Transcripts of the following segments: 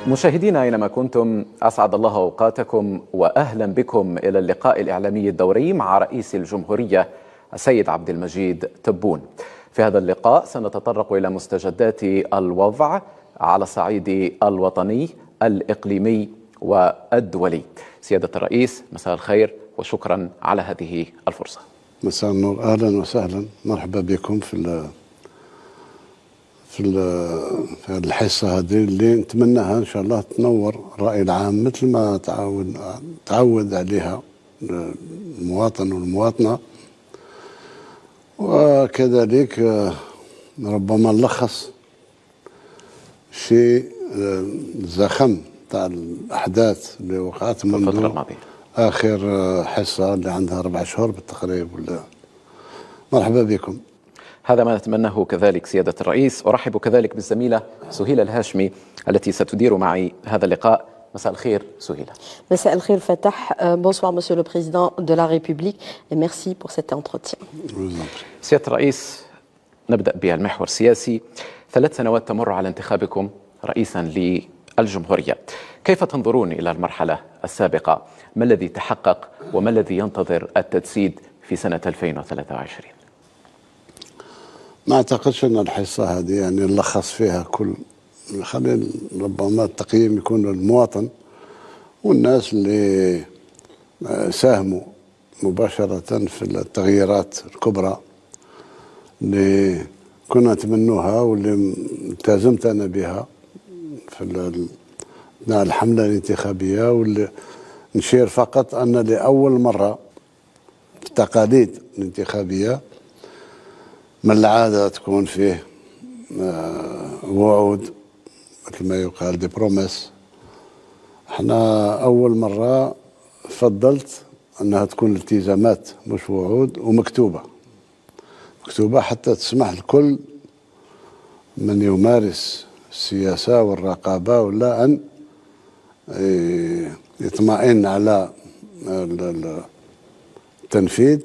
مشاهدينا أينما كنتم، أسعد الله أوقاتكم وأهلا بكم إلى اللقاء الإعلامي الدوري مع رئيس الجمهورية السيد عبد المجيد تبون. في هذا اللقاء سنتطرق إلى مستجدات الوضع على الصعيد الوطني الإقليمي والدولي. سيادة الرئيس، مساء الخير وشكرا على هذه الفرصة. مساء النور، أهلا وسهلا، مرحبا بكم في الحصة هذه اللي نتمناها إن شاء الله تنور الرأي العام مثل ما تعود عليها المواطن والمواطنة، وكذلك ربما نلخص شيء زخم تاع الأحداث اللي وقعت منذ آخر حصة اللي عندها 4 شهور بالتقريب. مرحبا بكم. هذا ما نتمناه كذلك سيادة الرئيس. أرحب كذلك بالزميلة سهيلة الهاشمي التي ستدير معي هذا اللقاء. مساء الخير سهيلة. مساء الخير فتح. Bonsoir Monsieur le Président de la République et merci pour cet entretien. سيادة الرئيس، نبدأ بالمحور السياسي. 3 سنوات تمر على انتخابكم رئيسا للجمهورية، كيف تنظرون إلى المرحلة السابقة؟ ما الذي تحقق وما الذي ينتظر التجسيد في سنة 2023؟ ما أعتقدش أن الحصة هذه يعني نلخص فيها كل، خلي ربما التقييم يكون للمواطن والناس اللي ساهموا مباشرة في التغييرات الكبرى اللي كنا نتمنوها واللي التزمت أنا بها في الحملة الانتخابية، واللي نشير فقط أن لأول مرة في التقاليد الانتخابية من العادة تكون فيه وعود مثل ما يقال دي بروميس. احنا أول مرة فضلت أنها تكون التزامات مش وعود، ومكتوبة حتى تسمح لكل من يمارس السياسة والرقابة ولا أن يطمئن على التنفيذ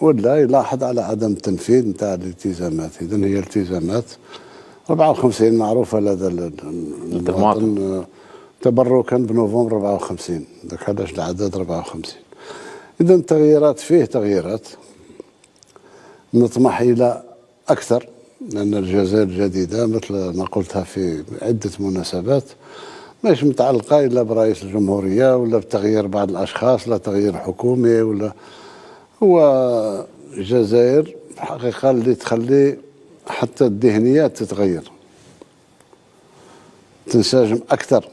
ولا يلاحظ على عدم التنفيذ نتاع الالتزامات. إذن هي التزامات 54 معروفة لدى المواطن تبركا بنوفمبر 54، ذاك علاش العدد 54. إذن التغييرات فيه تغييرات نطمح إلى أكثر، لأن الجزائر الجديدة مثل ما قلتها في عدة مناسبات مش متعلقة إلا برئيس الجمهورية ولا بتغيير بعض الأشخاص، لا تغيير حكومي ولا، هو الجزائر الحقيقة اللي تخلي حتى الذهنيات تتغير، تنسجم أكثر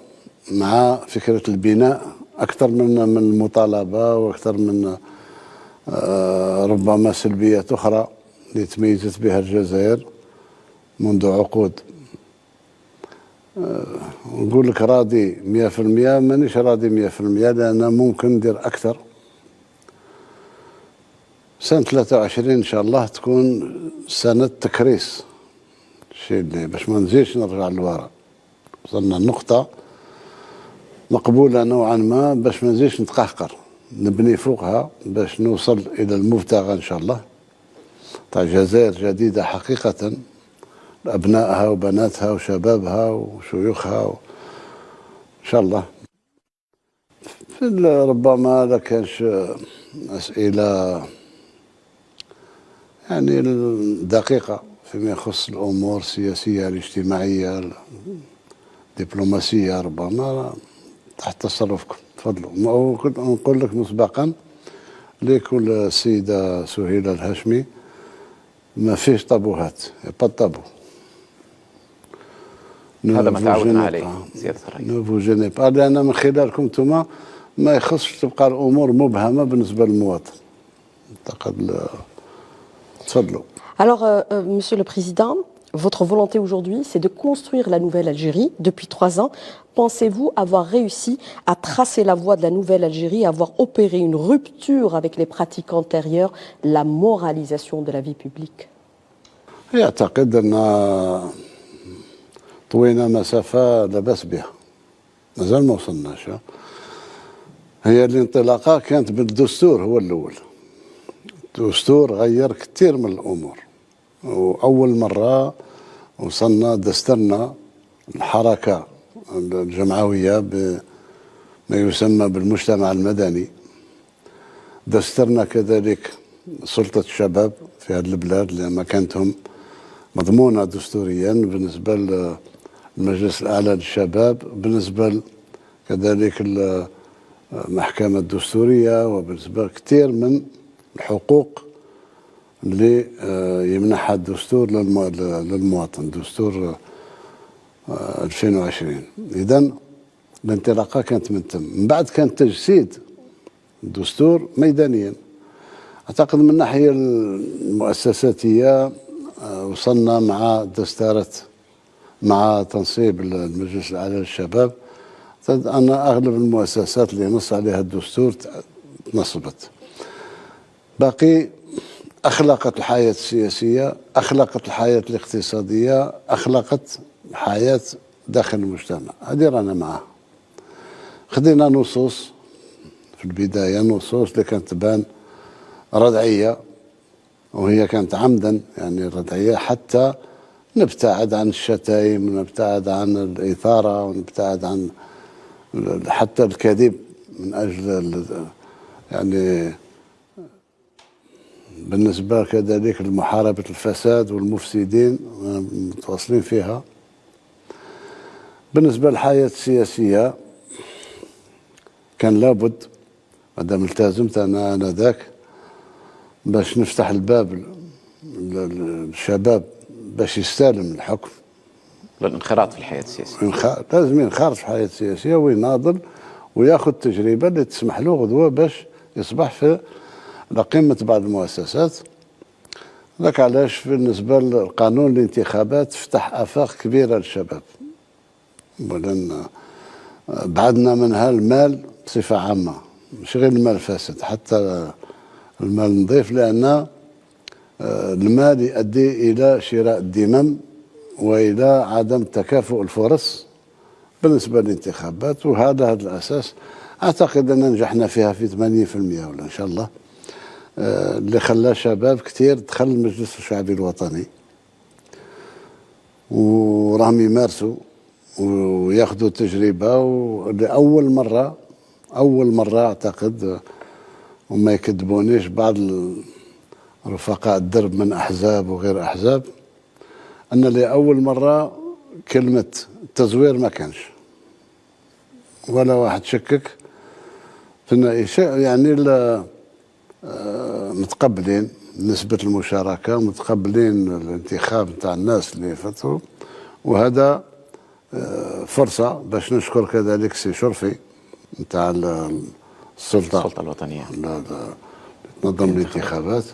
مع فكرة البناء أكثر من المطالبة وأكثر من ربما سلبيات أخرى اللي تميزت بها الجزائر منذ عقود. نقول لك راضي 100%، مانيش راضي 100%، لأن ممكن ندير أكثر. سنة 23 إن شاء الله تكون سنة تكريس، الشيء اللي باش ما نزيدش نرجع للوراء. وصلنا النقطة مقبولة نوعا ما باش ما نزيدش نتقهقر، نبني فوقها باش نوصل إلى المبتغى إن شاء الله تاع جزائر جديدة حقيقة، لأبنائها وبناتها وشبابها وشيوخها إن شاء الله. ربما لا كانش أسئلة يعني دقيقة فيما يخص الأمور السياسية الاجتماعية الدبلوماسية، ربما تحت تصرفكم. تفضلوا. كنت نقول لك مسبقا لكل السيدة سهيلة الهاشمي ما فيش طابوهات، با طابو. هذا ما تعودنا عليه سيادة الرئيس. نوفو جيني با، لأن من خلالكم انتم ما يخصش تبقى الأمور مبهمة بالنسبة للمواطن. أعتقد. Alors, Monsieur le Président, votre volonté aujourd'hui, c'est de construire la nouvelle Algérie depuis 3 ans. Pensez-vous avoir réussi à tracer la voie de la nouvelle Algérie, avoir opéré une rupture avec les pratiques antérieures, la moralisation de la vie publique? أعتقد أن طوينا مسافة لا بأس بها، مازال ما وصلناش. هي الانطلاقة كانت بالدستور، هو الأول. الدستور غير كثير من الأمور، وأول مرة وصلنا دستورنا الحركة الجمعوية بما يسمى بالمجتمع المدني. دسترنا كذلك سلطة الشباب في هذه البلاد لما كانتهم مضمونة دستوريا بالنسبة للمجلس الأعلى للشباب، بالنسبة كذلك المحكمة الدستورية، وبالنسبة كثير من الحقوق اللي يمنحها الدستور للمواطن، دستور 2020. إذن الانطلاقة كانت من تم. من بعد كان تجسيد الدستور ميدانيا. أعتقد من الناحية المؤسساتية وصلنا مع دستارة، مع تنصيب المجلس الأعلى للشباب، أن أغلب المؤسسات اللي نص عليها الدستور تنصبت. باقي أخلقت الحياة السياسية، أخلقت الحياة الاقتصادية، أخلقت الحياة داخل المجتمع. هذه رانا معها. خدينا نصوص في البداية، نصوص اللي كانت تبان ردعية، وهي كانت عمدا يعني ردعية حتى نبتعد عن الشتايم ونبتعد عن الإثارة ونبتعد عن حتى الكذب من أجل يعني بالنسبة كذلك لمحاربة الفساد والمفسدين متواصلين فيها. بالنسبة للحياة السياسية كان لابد مادام التزمت أنا آنذاك باش نفتح الباب للشباب باش يستلم الحكم، للانخراط في الحياة السياسية. لازم ينخرط في الحياة السياسية ويناضل وياخذ تجربة اللي تسمح له غدوة باش يصبح في قمة بعض المؤسسات. ذاك علاش بالنسبة للقانون الانتخابات فتح آفاق كبيرة للشباب، ولأن بعدنا منها المال بصفة عامة، مش غير المال الفاسد، حتى المال النظيف، لأن المال يؤدي إلى شراء الذمم وإلى عدم تكافؤ الفرص بالنسبة للانتخابات. وهذا الأساس أعتقد أن نجحنا فيها في 80% ولا إن شاء الله، اللي خلى شباب كثير دخل المجلس الشعبي الوطني وراهم يمارسوا وياخذوا تجربة. ولأول مرة أعتقد، وما يكذبونيش بعض رفقاء الدرب من أحزاب وغير أحزاب، أن لأول مرة كلمة تزوير ما كانش ولا واحد شكك في يعني متقبلين نسبة المشاركة، متقبلين الانتخاب نتاع الناس اللي فتروا. وهذا فرصة باش نشكر كذلك سي شرفي نتاع السلطة الوطنية تنظم الانتخابات.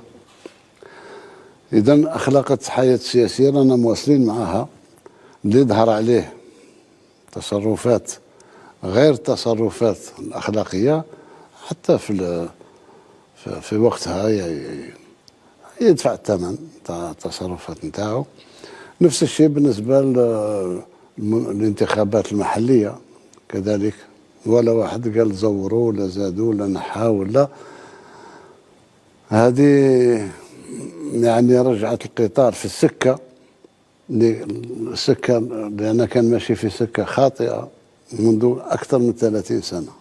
إذن أخلاقت الحياة السياسية رانا مواصلين معها، اللي يظهر عليه تصرفات غير التصرفات الأخلاقية حتى في وقتها يدفع الثمن تاع التصرفات نتاعو. نفس الشيء بالنسبة للانتخابات المحلية كذلك، ولا واحد قال زوروا ولا زادوا ولا نحاوا ولا. هذه يعني رجعت القطار في السكة لأن كان ماشي في سكة خاطئة منذ أكثر من 30 سنة.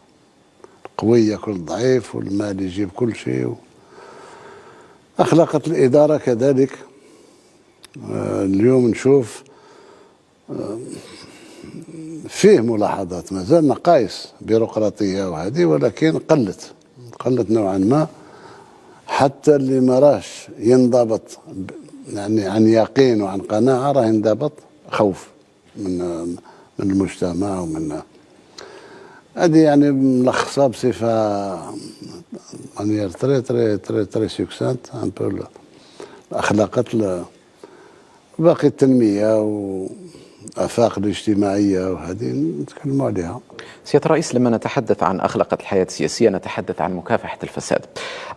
القوي ياكل الضعيف والمال يجيب كل شيء. أخلاقت الإدارة كذلك. اليوم نشوف فيه ملاحظات، مازال نقائص بيروقراطية وهذه، ولكن قلت نوعا ما. حتى اللي ما راش ينضبط يعني عن يقين وعن قناعة راه ينضبط خوف من المجتمع ومن هذه يعني ملخصة بصفة مانيير تري سوكسانت ان بو الأخلاقات باقي التنمية والآفاق الاجتماعية وهذه نتكلموا عليها. سيادة الرئيس، لما نتحدث عن أخلاقة الحياة السياسية نتحدث عن مكافحة الفساد.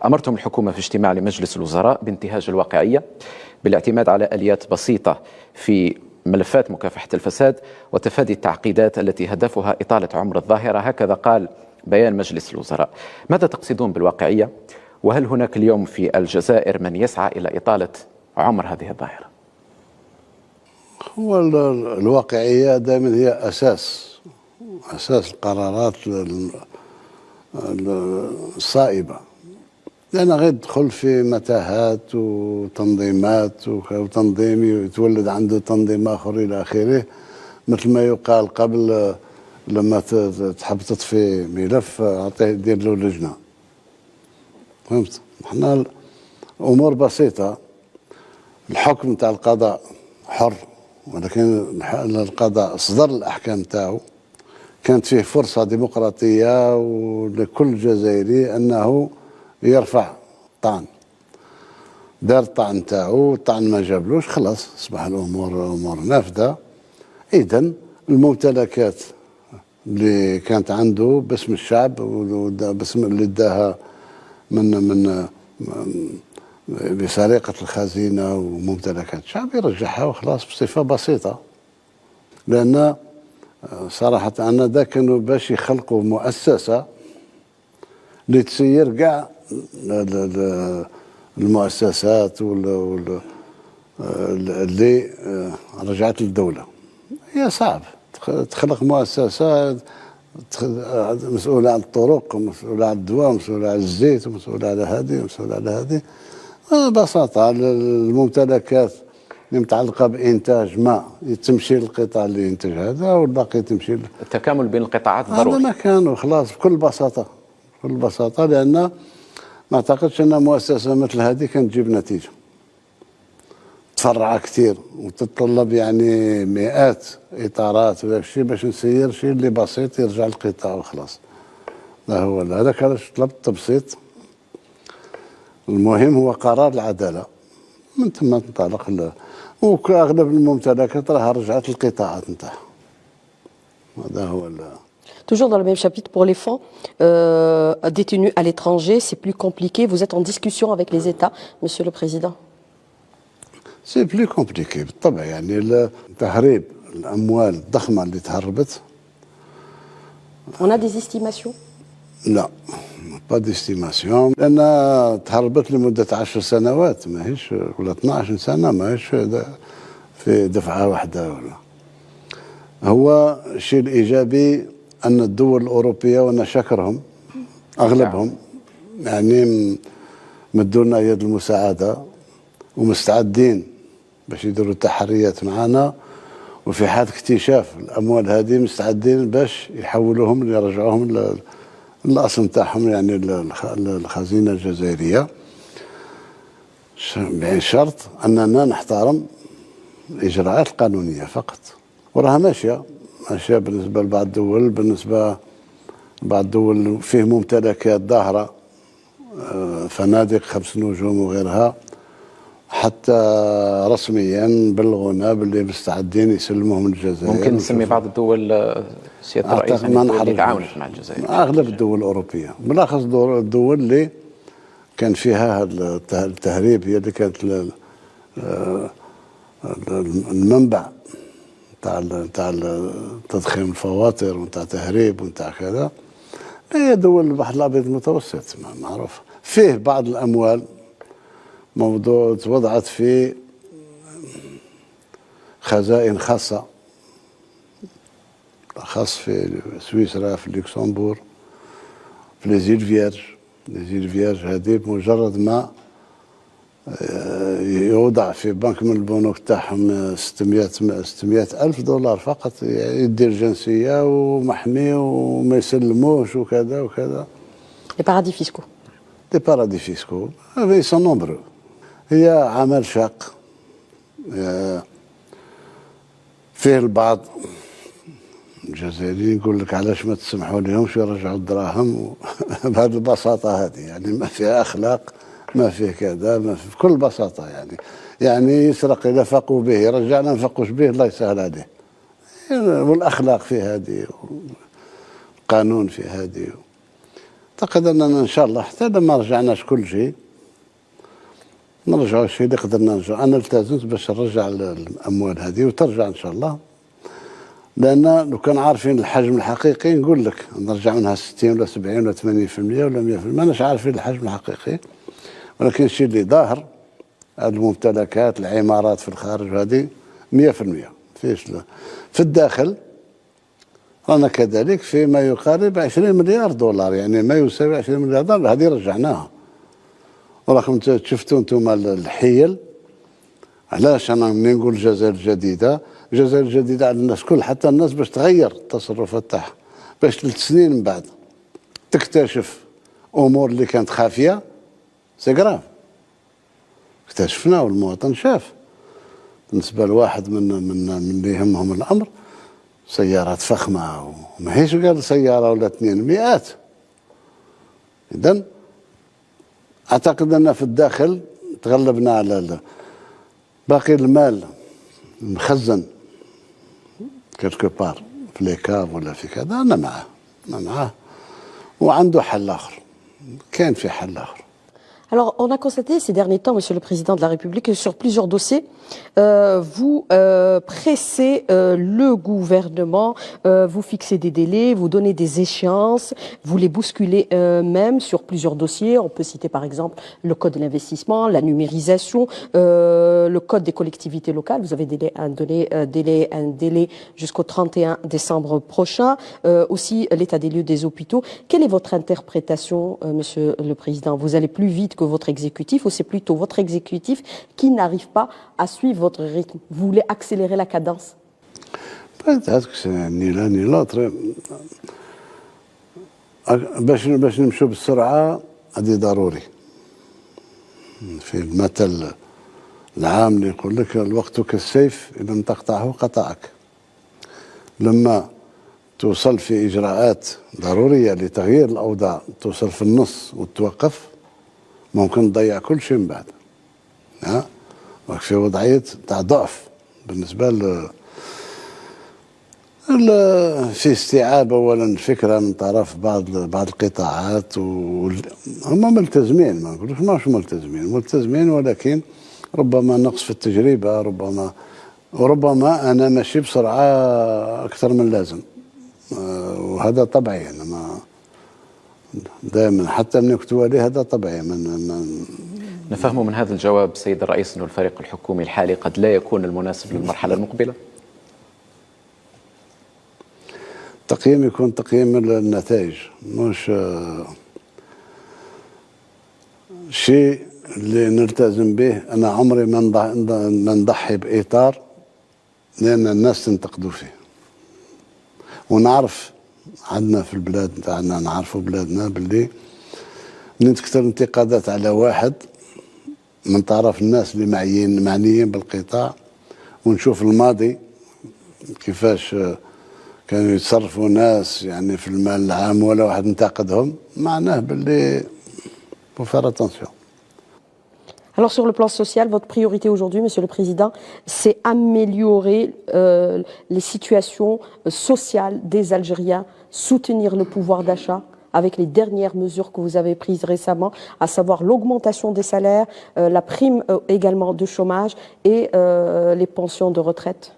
أمرتم الحكومة في اجتماع لمجلس الوزراء بانتهاج الواقعية بالاعتماد على آليات بسيطة في ملفات مكافحة الفساد وتفادي التعقيدات التي هدفها إطالة عمر الظاهرة، هكذا قال بيان مجلس الوزراء. ماذا تقصدون بالواقعية؟ وهل هناك اليوم في الجزائر من يسعى إلى إطالة عمر هذه الظاهرة؟ هو الواقعية دائما هي أساس أساس القرارات الصائبة، لأن غير يدخل في متاهات وتنظيمات وتنظيم يتولد عنده تنظيم آخر إلى آخره، مثل ما يقال قبل لما تحب تطفي ملف أعطيه دير له لجنة. فهمت؟ احنا أمور بسيطة. الحكم تاع القضاء حر، ولكن القضاء صدر الأحكام تاعو كانت فيه فرصة ديمقراطية ولكل جزائري أنه يرفع طعن. دار الطعن تاعو، الطعن ما جابلوش، خلاص أصبح الأمور نافذة. إذن الممتلكات اللي كانت عنده باسم الشعب باسم اللي اداها من بسرقة الخزينة وممتلكات الشعب يرجعها وخلاص بصفة بسيطة. لأن صراحة أنا دا كانوا باش يخلقوا مؤسسة اللي تسير كاع المؤسسات اللي رجعت للدولة. هي صعب تخلق مؤسسة مسؤولة على الطرق ومسؤولة على الدواء ومسؤولة على الزيت ومسؤولة على هذه ومسؤولة على هذه. ببساطة الممتلكات اللي متعلقة بإنتاج ما تمشي للقطاع اللي ينتج هذا والباقي تمشي التكامل بين القطاعات ضروري. هذا ما كان وخلاص بكل بساطة، بكل بساطة. لأن ما أعتقدش أن مؤسسة مثل هذه كانت تجيب نتيجة. تفرع كثير وتتطلب يعني مئات إطارات ولا شيء باش نسير شيء اللي بسيط يرجع للقطاع وخلاص. هذاك علاش طلبت تبسيط. المهم هو قرار العدالة، من ثم تنطلق وكأغلب الممتلكات راها رجعت للقطاعات نتاعها. هذا هو Toujours dans le même chapitre, pour les fonds détenus à l'étranger, c'est plus compliqué. Vous êtes en discussion avec les États, Monsieur le Président. سي بلو كومبليكي بالطبع. يعني تهريب الأموال الضخمة اللي تهربت. On a des estimations? لا با ديستيماسيون، لأن تهربت لمدة 10 سنوات ماهيش ولا 12 سنة، ماهيش في دفعة واحدة. ولا هو الشيء الإيجابي أن الدول الأوروبية وأنا شاكرهم أغلبهم يعني مدونا يد المساعدة ومستعدين باش يديروا تحريات معنا، وفي حال اكتشاف الأموال هذه مستعدين باش يحولوهم يرجعوهم الأصل نتاعهم يعني الخزينة الجزائرية، بشرط أننا نحترم الإجراءات القانونية فقط. وراها ماشية بالنسبة لبعض الدول، بالنسبة لبعض الدول فيه ممتلكات ظاهرة، فنادق 5 نجوم وغيرها، حتى رسميا بلغونا باللي مستعدين يسلموهم الجزائر. ممكن نسمي بعض الدول سيادة الرئيس اللي تعاونت مع الجزائر. اغلب الدول الاوروبيه، بالاخص الدول اللي كان فيها التهريب هي اللي كانت المنبع تاع تضخيم الفواتير ونتاع تهريب ونتاع كذا. هي دول البحر الابيض المتوسط معروف. فيه بعض الاموال موضوع وضعت في خزائن خاصة، خاص في سويسرا، في لوكسمبورغ، في ليزيل فيرج. هذه بمجرد ما يوضع في بنك من البنوك تاعهم 600 ألف دولار فقط، يدير جنسية ومحمي وما يسلموش وكذا وكذا. Les paradis fiscaux. Les paradis fiscaux, ils sont nombreux. هي عمل شاق. فيه البعض الجزائريين يقول لك علاش ما تسمحوا لهمش يرجعوا الدراهم بهذه البساطة هذه. يعني ما فيها أخلاق، ما فيه كذا، ما فيه بكل بساطة. يعني يسرق إذا فقوا به يرجعنا ما نفقوش به الله يسهل عليه. والأخلاق في هذه، القانون في هذه. أعتقد أننا إن شاء الله حتى لما رجعناش كل شيء نرجعوا الشيء اللي قدرنا نرجع. أنا التزمت باش نرجع الأموال هذه وترجع إن شاء الله، لأن لو كان عارفين الحجم الحقيقي نقول لك نرجع منها 60 ولا 70 ولا 80% ولا 100%. ماناش عارفين الحجم الحقيقي، ولكن الشيء اللي ظاهر الممتلكات العمارات في الخارج هذه 100% فيش. في الداخل رانا كذلك في ما يقارب 20 مليار دولار، يعني ما يساوي 20 مليار دولار، هذه رجعناها. وراكم شفتوا انتم الحيل. علاش انا منين نقول الجزائر الجديده؟ الجزائر الجديده على الناس كل، حتى الناس باش تغير التصرفات تاعها، باش 3 سنين من بعد تكتشف امور اللي كانت خافيه. سي كراف، اكتشفنا والمواطن شاف. بالنسبه لواحد من اللي يهمهم الامر، سيارات فخمه وماهيش قال سياره ولا 2، مئات. اذا اعتقد ان في الداخل تغلبنا على باقي المال مخزن كيلكو بار في ليكاف ولا في كذا. انا معاه وعنده حل اخر، كان في حل اخر. Alors, on a constaté ces derniers temps, Monsieur le Président de la République, que sur plusieurs dossiers, vous pressez le gouvernement, vous fixez des délais, vous donnez des échéances, vous les bousculez même sur plusieurs dossiers. On peut citer par exemple le code de l'investissement, la numérisation, le code des collectivités locales. Vous avez un délai jusqu'au 31 décembre prochain. Aussi l'état des lieux des hôpitaux. Quelle est votre interprétation, Monsieur le Président? Vous allez plus vite que votre exécutif, ou c'est plutôt votre exécutif qui n'arrive pas à suivre votre rythme? Vous voulez accélérer la cadence? Peut-être ni l'un ni l'autre. باش نمشوا بالسرعه هذه ضروري. في المثل العام اللي يقول لك الوقت كالسيف إن لم تقطعه قطعك. لما توصل في إجراءات ضرورية لتغيير الأوضاع، توصل في النص وتوقف، ممكن تضيع كل شيء من بعد. في وضعية تاع ضعف بالنسبة في استيعاب أولا الفكرة من طرف بعض القطاعات، هم ملتزمين، ما نقولوش ماهوش ملتزمين، ولكن ربما نقص في التجربة، وربما أنا ماشي بسرعة أكثر من اللازم، وهذا طبيعي. أنا ما دائما حتى من كتوالي هذا طبيعي. نفهم من هذا الجواب سيد الرئيس أن الفريق الحكومي الحالي قد لا يكون المناسب للمرحلة المقبلة. تقييم يكون تقييم النتائج، مش شيء اللي نلتزم به. أنا عمري ما نضحي بإطار لأن الناس تنتقدوا فيه. ونعرف عندنا في البلاد تاعنا، نعرفوا بلادنا باللي من تكثر انتقادات على واحد من طرف الناس اللي معنيين بالقطاع، ونشوف الماضي كيفاش كانوا يتصرفوا ناس يعني في المال العام ولا واحد انتقدهم، معناه باللي faut faire attention. Alors sur le plan social, votre priorité aujourd'hui, Monsieur le Président, c'est améliorer les situations sociales des Algériens, soutenir le pouvoir d'achat avec les dernières mesures que vous avez prises récemment, à savoir l'augmentation des salaires, la prime également de chômage et les pensions de retraite.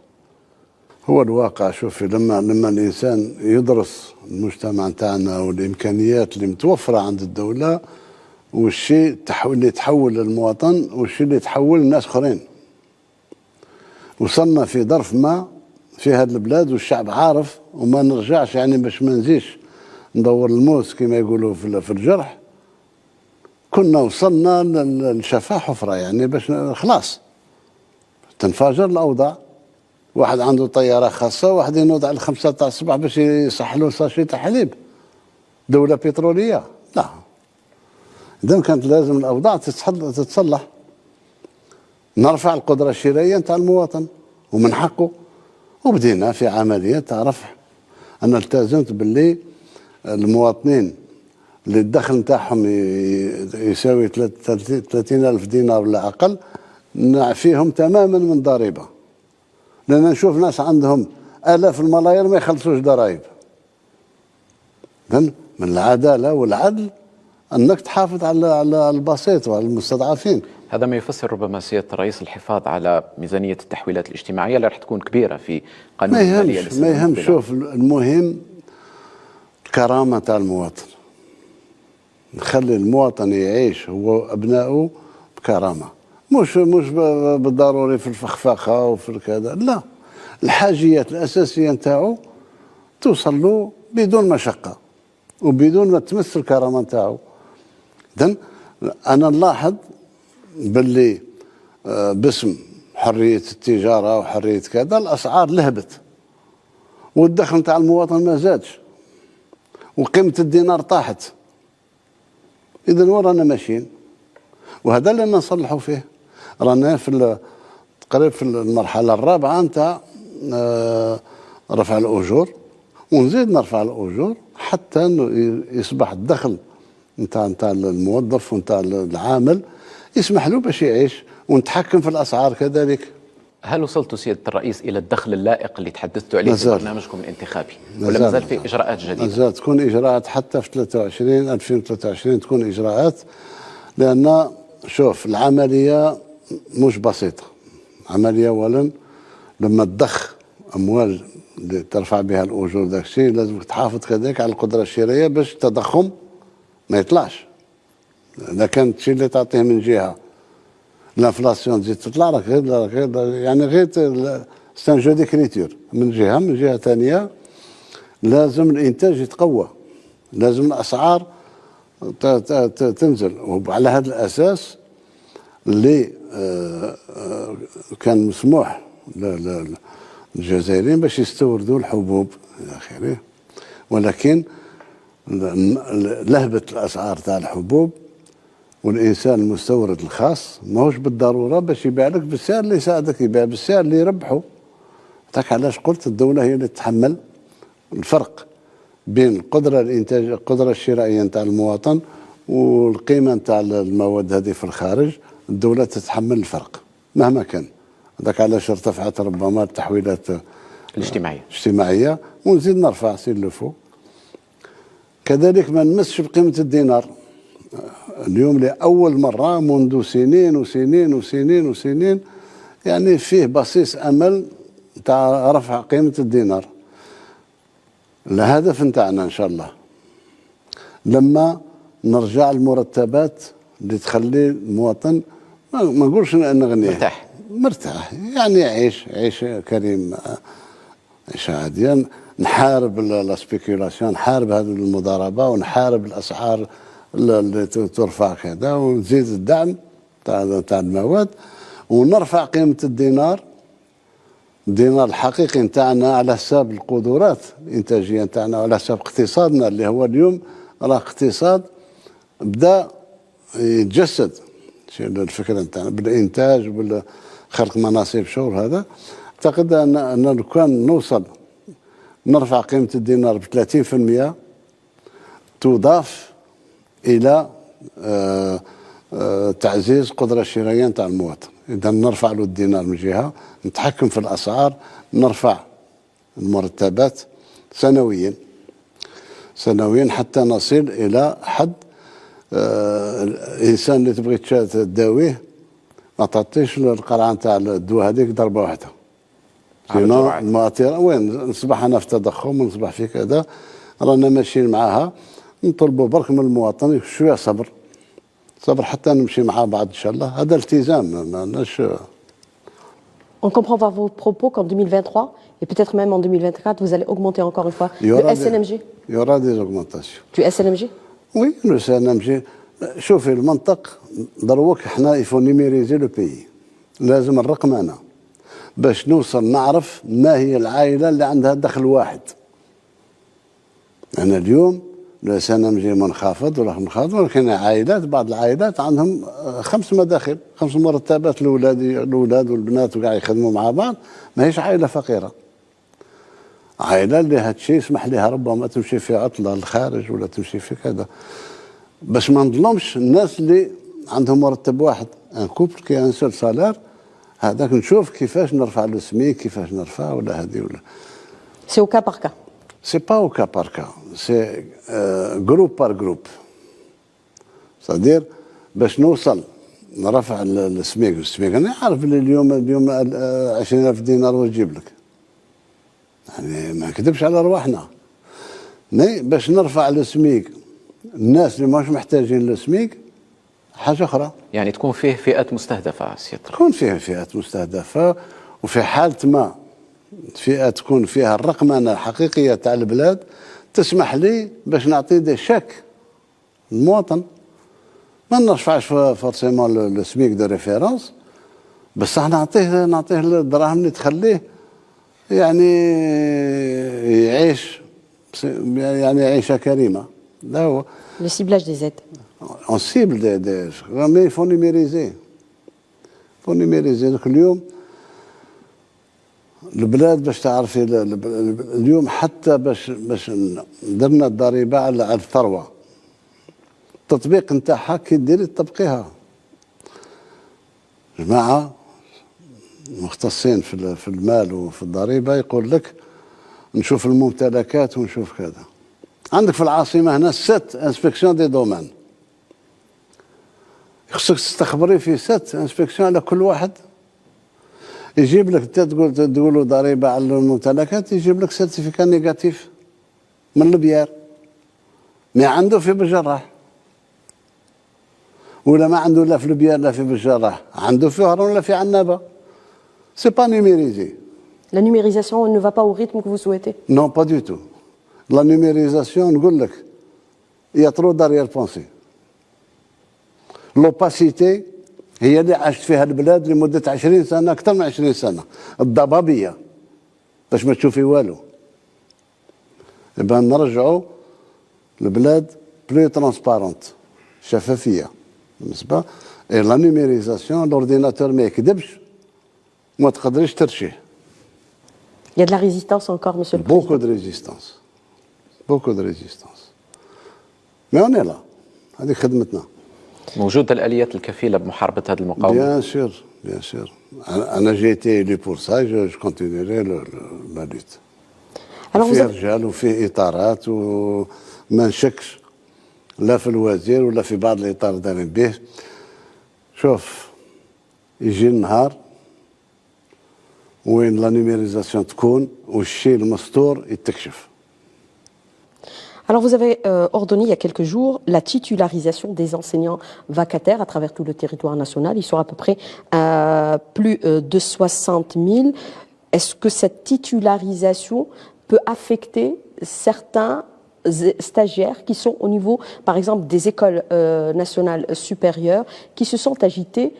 هو الواقع، شوفي لما الإنسان يدرس المجتمع تاعنا والإمكانيات اللي متوفرة عند الدولة، والشيء اللي يتحول للمواطن والشيء اللي يتحول لناس اخرين. وصلنا في ظرف ما في هذه البلاد والشعب عارف، وما نرجعش يعني باش ما نزيش ندور الموس كما يقولوا في الجرح. كنا وصلنا لشفا حفرة يعني باش خلاص تنفجر الأوضاع. واحد عنده طيارة خاصة، واحد ينوض على 5 تاع الصباح باش يصح له ساشي تاع حليب. دولة بترولية؟ لا. إذا كانت لازم الأوضاع تتصلح، نرفع القدرة الشرائية نتاع المواطن ومن حقه. وبدينا في عملية تاع رفع. أنا التزمت باللي المواطنين اللي الدخل نتاعهم يساوي 30,000 دينار ولا أقل، نعفيهم تماما من ضريبة. لأن نشوف ناس عندهم آلاف الملايير ما يخلصوش ضرائب. من العدالة والعدل أنك تحافظ على البسيط وعلى المستضعفين. هذا ما يفسر ربما سيادة الرئيس الحفاظ على ميزانية التحويلات الاجتماعية اللي راح تكون كبيرة في قانون المالية. ما يهمش. شوف، المهم الكرامة تاع المواطن. نخلي المواطن يعيش هو وأبنائه بكرامة، مش بالضروري في الفخفخة وفي كذا. لا، الحاجيات الأساسية نتاعو توصل له بدون مشقة وبدون ما تمس الكرامة نتاعو. إذن أنا نلاحظ باللي باسم حرية التجارة وحرية كذا الأسعار لهبت والدخل نتاع المواطن ما زادش وقيمة الدينار طاحت. إذا وين رانا ماشيين؟ وهذا اللي نصلحوا فيه. رانا في تقريبا في المرحلة الرابعة نتاع رفع الأجور، ونزيد نرفع الأجور حتى يصبح الدخل نتاع الموظف ونتاع العامل يسمح له باش يعيش، ونتحكم في الأسعار كذلك. هل وصلتوا سيادة الرئيس إلى الدخل اللائق اللي تحدثتوا عليه في برنامجكم الانتخابي؟ ولا مازال في إجراءات جديدة؟ مازال تكون إجراءات حتى في 2023 تكون إجراءات، لأن شوف العملية مش بسيطة. عملية أولا لما تضخ أموال اللي ترفع بها الأجور داك الشيء لازم تحافظ كذلك على القدرة الشرائية باش التضخم ما يطلعش. إذا كانت الشيء اللي تعطيه من جهة الانفلاسيون تزيد تطلع لك غير يعني غير سان جو ديكريتور من جهة ثانية لازم الإنتاج يتقوى، لازم الأسعار تنزل. وعلى هذا الأساس اللي كان مسموح للجزائريين باش يستوردوا الحبوب إلى آخره، ولكن لهبة الأسعار تاع الحبوب والإنسان المستورد الخاص ماهوش بالضرورة باش يبيع لك بالسعر اللي يساعدك، يبيع بالسعر اللي يربحه. تاك علاش قلت الدولة هي اللي تتحمل الفرق بين القدرة الإنتاج القدرة الشرائية نتاع المواطن والقيمة نتاع المواد هذه في الخارج. الدولة تتحمل الفرق مهما كان. هذاك علاش ارتفعت ربما التحويلات الاجتماعية ونزيد نرفع سير لفو. كذلك ما نمسش بقيمة الدينار اليوم لأول مرة منذ سنين وسنين وسنين وسنين، يعني فيه بصيص أمل تاع رفع قيمة الدينار. الهدف نتاعنا إن شاء الله لما نرجع المرتبات اللي تخلي المواطن ما نقولش نغنيه مرتاح يعني يعيش كريم، عيش عادية. نحارب السبيكولاسيون، نحارب هذه المضاربة، ونحارب الأسعار اللي ترفع كذا، ونزيد الدعم تاع المواد، ونرفع قيمة الدينار الحقيقي نتاعنا على حساب القدرات الإنتاجية نتاعنا وعلى حساب اقتصادنا اللي هو اليوم راه اقتصاد بدأ يتجسد. الفكرة نتاعنا بالإنتاج وبالخلق مناصب شغل. هذا أعتقد أن لو كان نوصل نرفع قيمة الدينار ب 30% تضاف إلى تعزيز قدرة الشرائية نتاع المواطن. إذا نرفع له الدينار من جهة، نتحكم في الأسعار، نرفع المرتبات سنويا حتى نصل إلى حد الإنسان اللي تبغي تداويه ما تعطيش القرعة نتاع الدواء هذيك ضربة واحدة. سينو المؤثرة وين نصبح أنا في تضخم ونصبح في كذا. رانا ماشيين معاها، نطلبوا برك من المواطن شوية صبر حتى نمشي مع بعض إن شاء الله. هذا التزام ما لناش. On comprend par vos propos qu'en 2023 et peut-être même en 2024 vous allez augmenter encore une fois le SNMG. Il y aura des augmentations. Du SNMG? Oui, le SNMG. شوفي المنطق دروك احنا il faut numériser le pays. لازم الرقمنة باش نوصل نعرف ما هي العائلة اللي عندها دخل واحد. أنا اليوم الSNMG منخفض ولا منخفض، ولكن بعض العائلات عندهم 5 مداخل، 5 مرتبات، الأولاد والبنات وقاع يخدموا مع بعض، ماهيش عائلة فقيرة. عائلة اللي هاد الشيء يسمح لها ربما تمشي في عطلة للخارج ولا تمشي في كذا، باش ما نظلمش الناس اللي عندهم مرتب واحد. ان كوبل كي ان سول سالير، هذاك نشوف كيفاش نرفع له سميك، كيفاش نرفع ولا هذه ولا. سي او كا بار كا. سي با او كا بار كا، سي جروب بار جروب. صدير باش نوصل نرفع السميك انا عارف اليوم 20,000 دينار وتجيب لك، يعني ما نكذبش على رواحنا. باش نرفع السميك الناس اللي ماش محتاجين السميك حاجه اخرى. يعني تكون فيه فئات مستهدفه سيادة، تكون فيه فئات مستهدفه، وفي حاله ما فئة تكون فيها الرقمنة الحقيقية تاع البلاد تسمح لي باش نعطي دي شاك المواطن. ما نرفعش فورسيمون لو سميك دو ريفيرونس، بصح نعطيه الدراهم اللي تخليه يعني يعيش يعني عيشة كريمة. لا هو Le ciblage des aides. on cible mais il faut numériser. il faut numériser. اليوم البلاد باش تعرفي اليوم حتى باش درنا الضريبة على الثروة، التطبيق نتاعها كي ديري تطبقيها. جماعة مختصين في المال وفي الضريبة يقول لك نشوف الممتلكات ونشوف كذا. عندك في العاصمة هنا 7 انسبكسيون دي دومان، خصك تستخبري في 7 انسبكسيون على كل واحد. يجيب لك انت تقولوا ضريبة على الممتلكات، يجيب لك سيرتيفيكا نيجاتيف من البيار، ما عنده في بالجراح، ولا ما عنده لا في البيار لا في بالجراح، عنده في هرون ولا في عنابة. سي با نيميريزي. La numérisation ne va pas au rythme que vous souhaitez? Non, pas du tout. La numérisation, نقول لك il y a trop d'arrière-pensée. l'opacité هي اللي عاشت فيها البلاد لمدة 20 سنة، أكثر من 20 سنة، الضبابية باش ما تشوفي والو. يبقى نرجعوا البلاد بلو ترانسبارونت، شفافية بالنسبة. لا نيميريزاسيون الاورديناتور ما يكذبش، ما تقدريش ترشيه. Il y a de la résistance encore, Monsieur le Président. Beaucoup de résistance. Beaucoup de résistance. Mais on est là. هذه خدمتنا. موجودة الآليات الكفيلة بمحاربة هذه المقاومة؟ Bien sûr, bien sûr. أنا j'ai été élu pour ça, je continuerai la lutte. فيه رجال وفيه إطارات وما نشكش لا في الوزير ولا في بعض الإطار دارين به. شوف يجي النهار وين لا نيميريزاسيون تكون والشيء المستور يتكشف. Alors vous avez ordonné il y a quelques jours la titularisation des enseignants vacataires à travers tout le territoire national. Ils sont à peu près plus de 60 000. Est-ce que cette titularisation peut affecter certains stagiaires qui sont au niveau, par exemple, des écoles nationales supérieures, qui se sont agités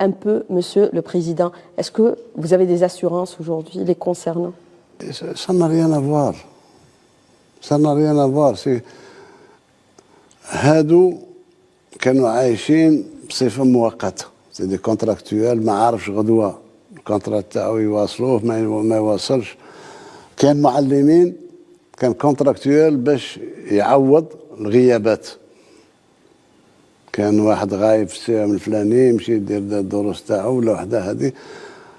un peu, Monsieur le Président? Est-ce que vous avez des assurances aujourd'hui les concernant? Ça n'a rien à voir. Ça n'a rien à voir. هادو كانوا عايشين بصفة مؤقتة، سي دي كونتراكتويال، ما عارفش غدوة الكونترا تاعو يواصلوه ما يواصلش. كان معلمين كان كونتراكتويال باش يعوض الغيابات. كان واحد غايب في الساعة من الفلاني يمشي يدير الدروس تاعو ولا وحده هذه،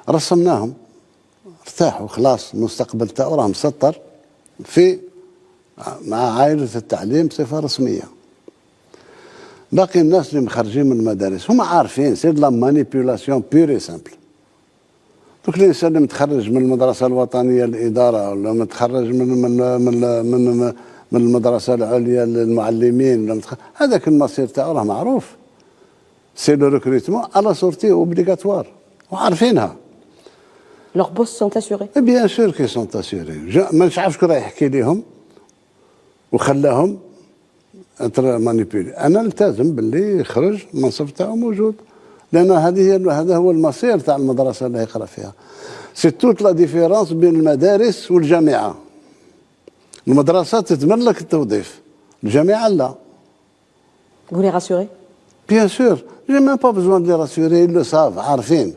رسمناهم ارتاحوا خلاص، المستقبل تاعو راه مسطر في مع عائلة التعليم بصفة رسمية. باقي الناس اللي مخرجين من المدارس هم عارفين سي لا مانيبيولاسيون بيور سامبل. دوك الانسان اللي متخرج من المدرسة الوطنية للإدارة ولا متخرج من المدرسة العليا للمعلمين، هذاك المصير تاعو راه معروف. سي لو ريكروتمون على سورتي اوبليغاتوار وعارفينها. Leurs postes sont assurés? بيان سور كي سون اسيوري. ما نعرفش شكون راه يحكي لهم وخلاهم مانيبيولي. انا التزم باللي يخرج المنصب تاعو موجود، لان هذا هو المصير تاع المدرسه اللي يقرا فيها. سي توت لا ديفيرونس بين المدارس والجامعه. المدرسه تتملك التوظيف، الجامعه لا. Vous les rassurez? بيان سور، جي ميم با بزوان دي راسيوري، لو صاف عارفين.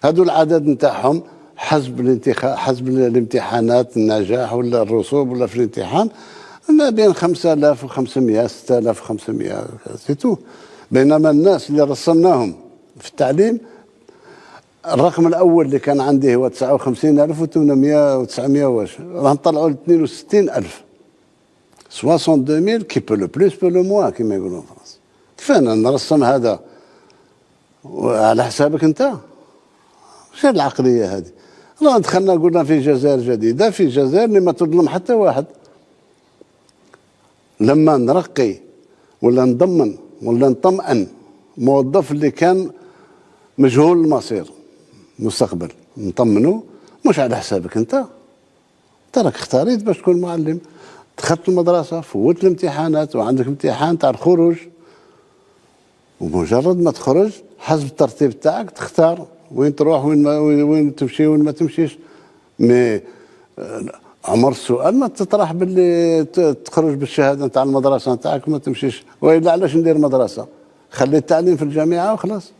هادو العدد نتاعهم حسب الانتخاب، حسب الامتحانات النجاح ولا الرسوب ولا في الامتحان، ما بين 5500 6500 سي تو. بينما الناس اللي رسمناهم في التعليم، الرقم الاول اللي كان عندي هو 59800 و900 واش، راهم طلعوا ل 62000. 62000 كي بو لو بلوس بو لو موان كيما يقولوا في فرنسا. كيف انا نرسم هذا على حسابك انت؟ شنو العقليه هذه؟ راه دخلنا قلنا في جزائر جديده، في جزائر اللي ما تظلم حتى واحد. لما نرقي ولا نضمن ولا نطمئن موظف اللي كان مجهول المصير مستقبل، نطمنه مش على حسابك انت راك اختاريت باش تكون معلم، دخلت المدرسه، فوت الامتحانات وعندك امتحان تاع الخروج، ومجرد ما تخرج حسب الترتيب تاعك تختار وين تروح وين تمشي وين ما تمشيش. مي عمر السؤال ما تطرح باللي تخرج بالشهاده نتاع المدرسه نتاعك وما تمشيش، والا علاش ندير مدرسه؟ خلي التعليم في الجامعه وخلاص.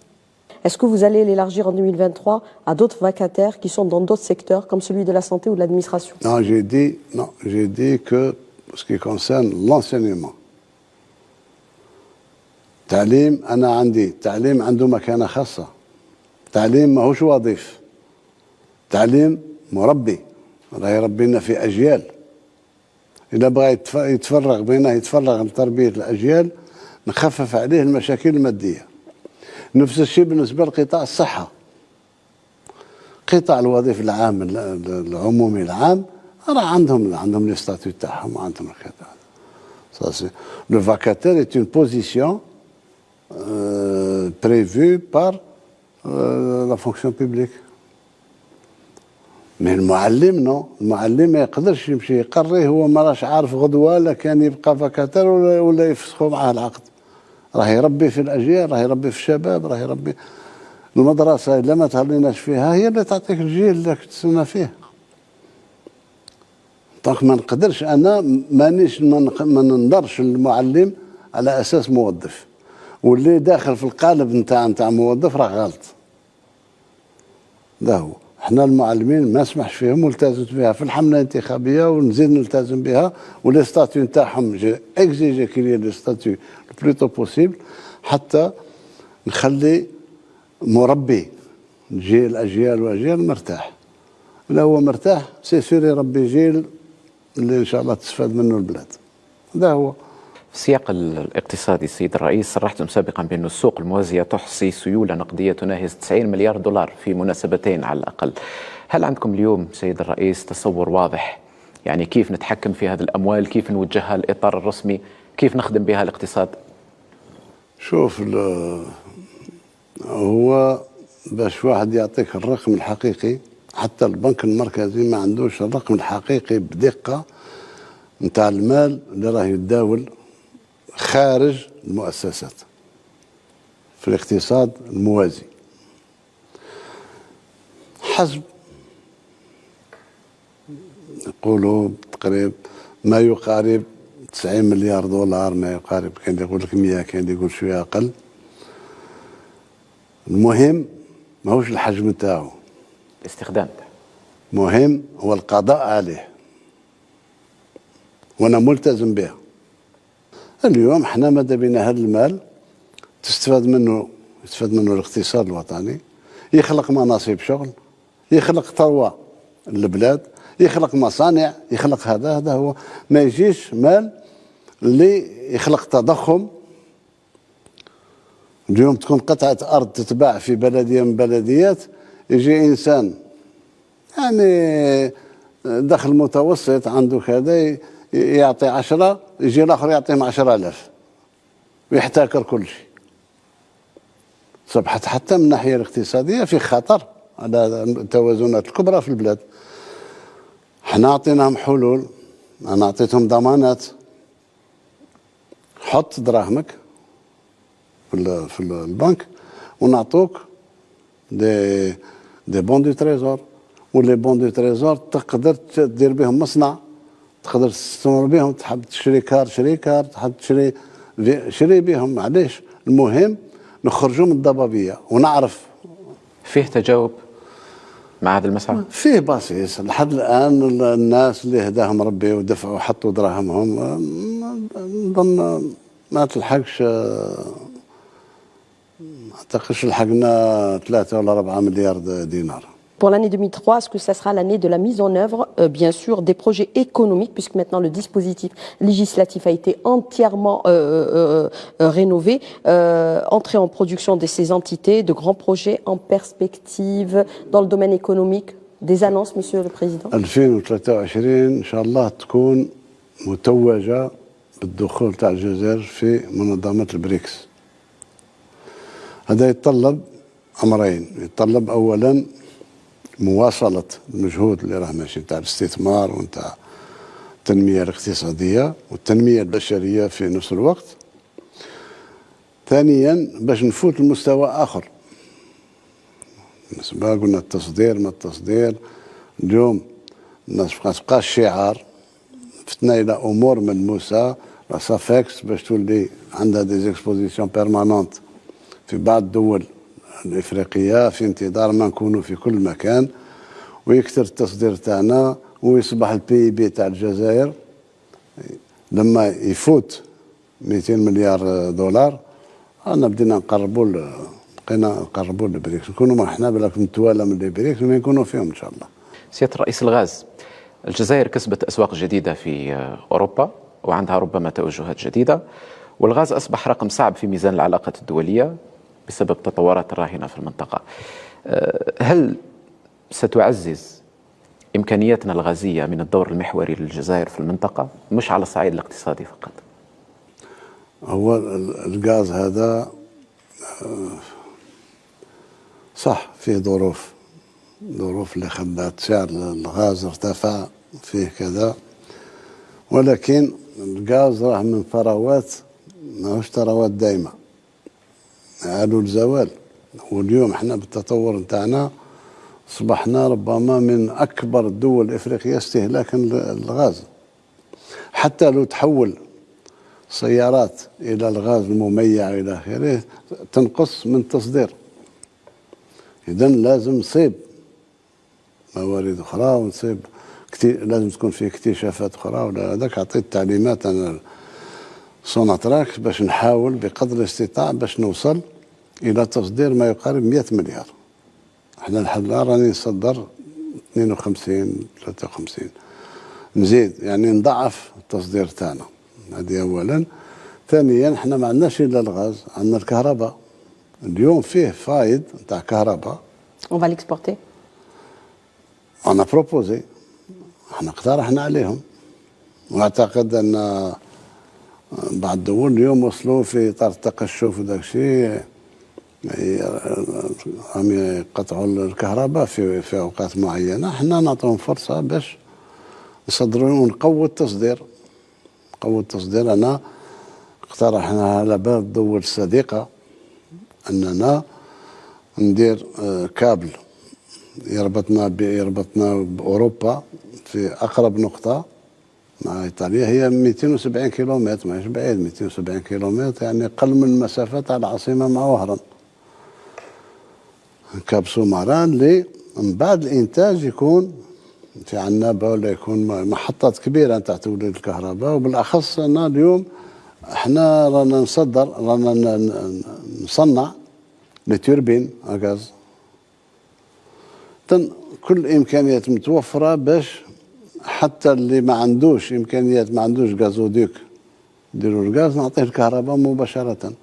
Est-ce que vous allez l'élargir en 2023 à d'autres vacataires qui sont dans d'autres secteurs comme celui de la santé ou de l'administration? Non, j'ai dit que ce qui concerne l'enseignement. تعليم أنا عندي تعليم عنده مكانة خاصة، تعليم ماهوش وظيف، تعليم مربي راه يربينا في أجيال. إذا بغى يتفرغ لتربية الأجيال نخفف عليه المشاكل المادية. نفس الشيء بالنسبة لقطاع الصحة، قطاع الوظيفة العام العمومي العام راه عندهم لي ستاتيو تاعهم وعندهم كذا. لو فاكاتير est une position prévue par la fonction publique. مي المعلم المعلم ما يقدرش يمشي يقري هو ما راش عارف غدوه لا كان يبقى فاكاتير ولا يفسخوا معاه العقد. راه يربي في الاجيال، راه يربي في الشباب، راه يربي. المدرسه الا ما تهليناش فيها هي اللي تعطيك الجيل اللي تستنى فيه. دونك ما نقدرش انا ما ننظرش للمعلم على اساس موظف، واللي داخل في القالب نتاع موظف راه غلط. ده هو احنا المعلمين ما نسمحش فيهم والتزمت بها في الحمله الانتخابيه ونزيد نلتزم بها، ولي ستاتيو نتاعهم اكزيجي كي لي ستاتيو بلوتو بوسيبل حتى نخلي مربي جيل اجيال واجيال مرتاح. لا هو مرتاح سي سور يربي جيل اللي ان شاء الله تستفاد منه البلاد. هذا هو. في السياق الاقتصادي السيد الرئيس صرحتم سابقا بأن السوق الموازية تحصي سيولة نقدية تناهز 90 مليار دولار في مناسبتين على الأقل. هل عندكم اليوم سيد الرئيس تصور واضح يعني كيف نتحكم في هذه الأموال، كيف نوجهها الإطار الرسمي، كيف نخدم بها الاقتصاد؟ شوف هو باش واحد يعطيك الرقم الحقيقي، حتى البنك المركزي ما عندوش الرقم الحقيقي بدقة نتاع المال اللي راه يتداول خارج المؤسسات في الاقتصاد الموازي. حسب يقولوا تقريبا ما يقارب 90 مليار دولار، ما يقارب، كان يقول لك 100، كان يقول شويه اقل. المهم ماهوش الحجم تاعو، الاستخدام مهم هو القضاء عليه، وانا ملتزم بها. اليوم احنا ماذا بينا هذا المال يستفاد منه الاقتصاد الوطني، يخلق مناصب شغل، يخلق ثروه للبلاد، يخلق مصانع، يخلق هذا هو. ما يجيش مال اللي يخلق تضخم. اليوم تكون قطعه ارض تتباع في بلديه من بلديات، يجي انسان يعني دخل متوسط عنده كذا يعطي 10، يجي الاخر يعطيهم 10,000 ويحتكر كل شيء. صبحت حتى من الناحيه الاقتصاديه في خطر على التوازنات الكبرى في البلاد. احنا اعطيناهم حلول، انا اعطيتهم حط دراهمك في البنك ونعطوك دي بون دو تريزور، ولي بون دو تريزور تقدر تدير بهم مصنع، تقدر تستثمر بهم، تحب تشري كار تحب شري بهم. معليش، المهم نخرجوا من الضبابيه ونعرف. فيه تجاوب مع هذا المسعى؟ فيه بسيط لحد الان. الناس اللي هداهم ربي ودفعوا حطوا دراهمهم نظن ما تلحقش، ما اعتقدش لحقنا 3 ولا 4 مليار دينار. Pour l'année 2003, est-ce que ça sera l'année de la mise en œuvre, bien sûr, des projets économiques, puisque maintenant le dispositif législatif a été entièrement rénové, entrée en production de ces entités, de grands projets en perspective dans le domaine économique, des annonces, Monsieur le Président? 2023 إن شاء الله تكون متوجة بالدخول تاع الجزائر في منظمة البريكس. هذا يتطلب أمرين، يتطلب أولا مواصلة المجهود اللي راه ماشي نتاع الاستثمار ونتاع التنمية الاقتصادية والتنمية البشرية في نفس الوقت. ثانيا باش نفوت لمستوى آخر، بالنسبة قلنا التصدير ما التصدير، اليوم الناس تبقى شعار، فتنا إلى أمور ملموسة صافيكس باش تولي عندها ديزيكسبوزيسيون بيرمانونت في بعض الدول الإفريقية في انتظار ما نكونوا في كل مكان، ويكثر التصدير تاعنا ويصبح البي بي تاع الجزائر لما يفوت 200 مليار دولار. أنا بدينا نقربوا للبريكس، نكونوا ما احنا بالك نتوالى من البريكس وما يكونوا فيهم إن شاء الله. سيادة رئيس الغاز، الجزائر كسبت أسواق جديدة في أوروبا وعندها ربما توجهات جديدة، والغاز أصبح رقم صعب في ميزان العلاقات الدولية بسبب التطورات الراهنة في المنطقة. هل ستعزز إمكانياتنا الغازية من الدور المحوري للجزائر في المنطقة مش على الصعيد الاقتصادي فقط؟ هو الغاز هذا صح فيه ظروف اللي خلت سعر الغاز ارتفع فيه كذا، ولكن الغاز راه من ثروات ماهوش ثروات دائمة، عالوا الزوال. واليوم احنا بالتطور نتاعنا اصبحنا ربما من اكبر الدول الافريقيه استهلاكا للغاز. حتى لو تحول سيارات الى الغاز المميع الى اخره تنقص من التصدير. اذا لازم نصيب موارد اخرى ونصيب لازم تكون فيه اكتشافات اخرى. ولا هذاك عطيت تعليمات انا سوناتراك باش نحاول بقدر الاستطاعه باش نوصل الى تصدير ما يقارب 100 مليار. احنا لحد الان راني نصدر 52 53، نزيد يعني نضعف التصدير تاعنا. هذه اولا. ثانيا احنا ما عندناش الا الغاز، عندنا الكهرباء. اليوم فيه فايض نتاع كهرباء. On va l'exporter. انا بروبوزي، احنا اقترحنا عليهم، واعتقد ان بعض الدول اليوم وصلوا في اطار التقشف وداك الشيء هم يقطعوا الكهرباء في اوقات معينه. احنا نعطيهم فرصه باش يصدروا ونقووا التصدير. انا اقترحنا على بعض الدول الصديقه اننا ندير كابل يربطنا باوروبا في اقرب نقطه مع ايطاليا، هي 270 كيلومتر، ماهيش بعيد. 270 كيلومتر يعني اقل من المسافه تاع العاصمه مع وهران. كاب سوماران اللي من بعد الانتاج يكون في عنابه ولا يكون محطات كبيره تاع توليد الكهرباء. وبالاخص انا اليوم احنا رانا نصنع لتوربين غاز. كل الامكانيات متوفره باش حتى اللي ما عندوش امكانيات، ما عندوش غازوديك نديروا الغاز نعطيه الكهرباء مباشره.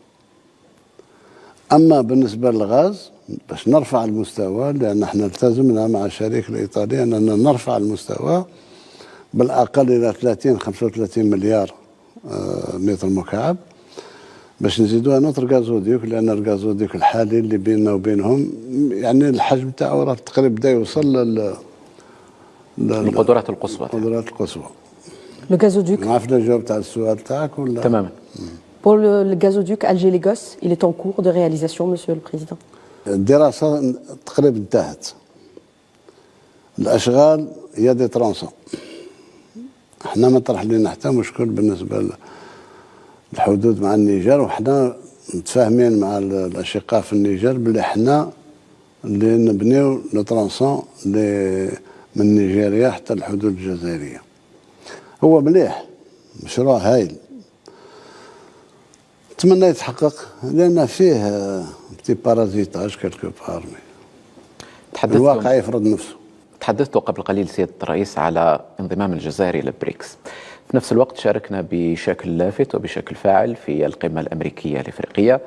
اما بالنسبه للغاز باش نرفع المستوى، لان احنا التزمنا مع الشركه الايطاليه اننا نرفع المستوى بالاقل الى 35 مليار متر مكعب باش نزيدوها نوتر غازوديك. لان الغازوديك الحالي اللي بيننا وبينهم يعني الحجم تاعو راه تقريبا بدا يوصل القدرات القصوى. Le gazoduc. ما عرفنا جاوبت على السؤال تاعك ولا؟ تماما. Pour le gazoduc Alger-Lagos, il est en cours de réalisation, Monsieur le Président. الدراسة تقريبا انتهت. الأشغال هي دي ترونسون. احنا ما طرح لنا حتى مشكل بالنسبة للحدود مع النيجر، وحنا متفاهمين مع الأشقاء في النيجر بلي احنا اللي نبنيو لو ترونسون من نيجيريا حتى الحدود الجزائرية. هو مليح، مشروع هايل، نتمنى يتحقق لأن فيه بتي بارازيتاج كالكو بار. الواقع يفرض نفسه. تحدثت قبل قليل سيادة الرئيس على انضمام الجزائر إلى بريكس. في نفس الوقت شاركنا بشكل لافت وبشكل فاعل في القمة الأمريكية الإفريقية،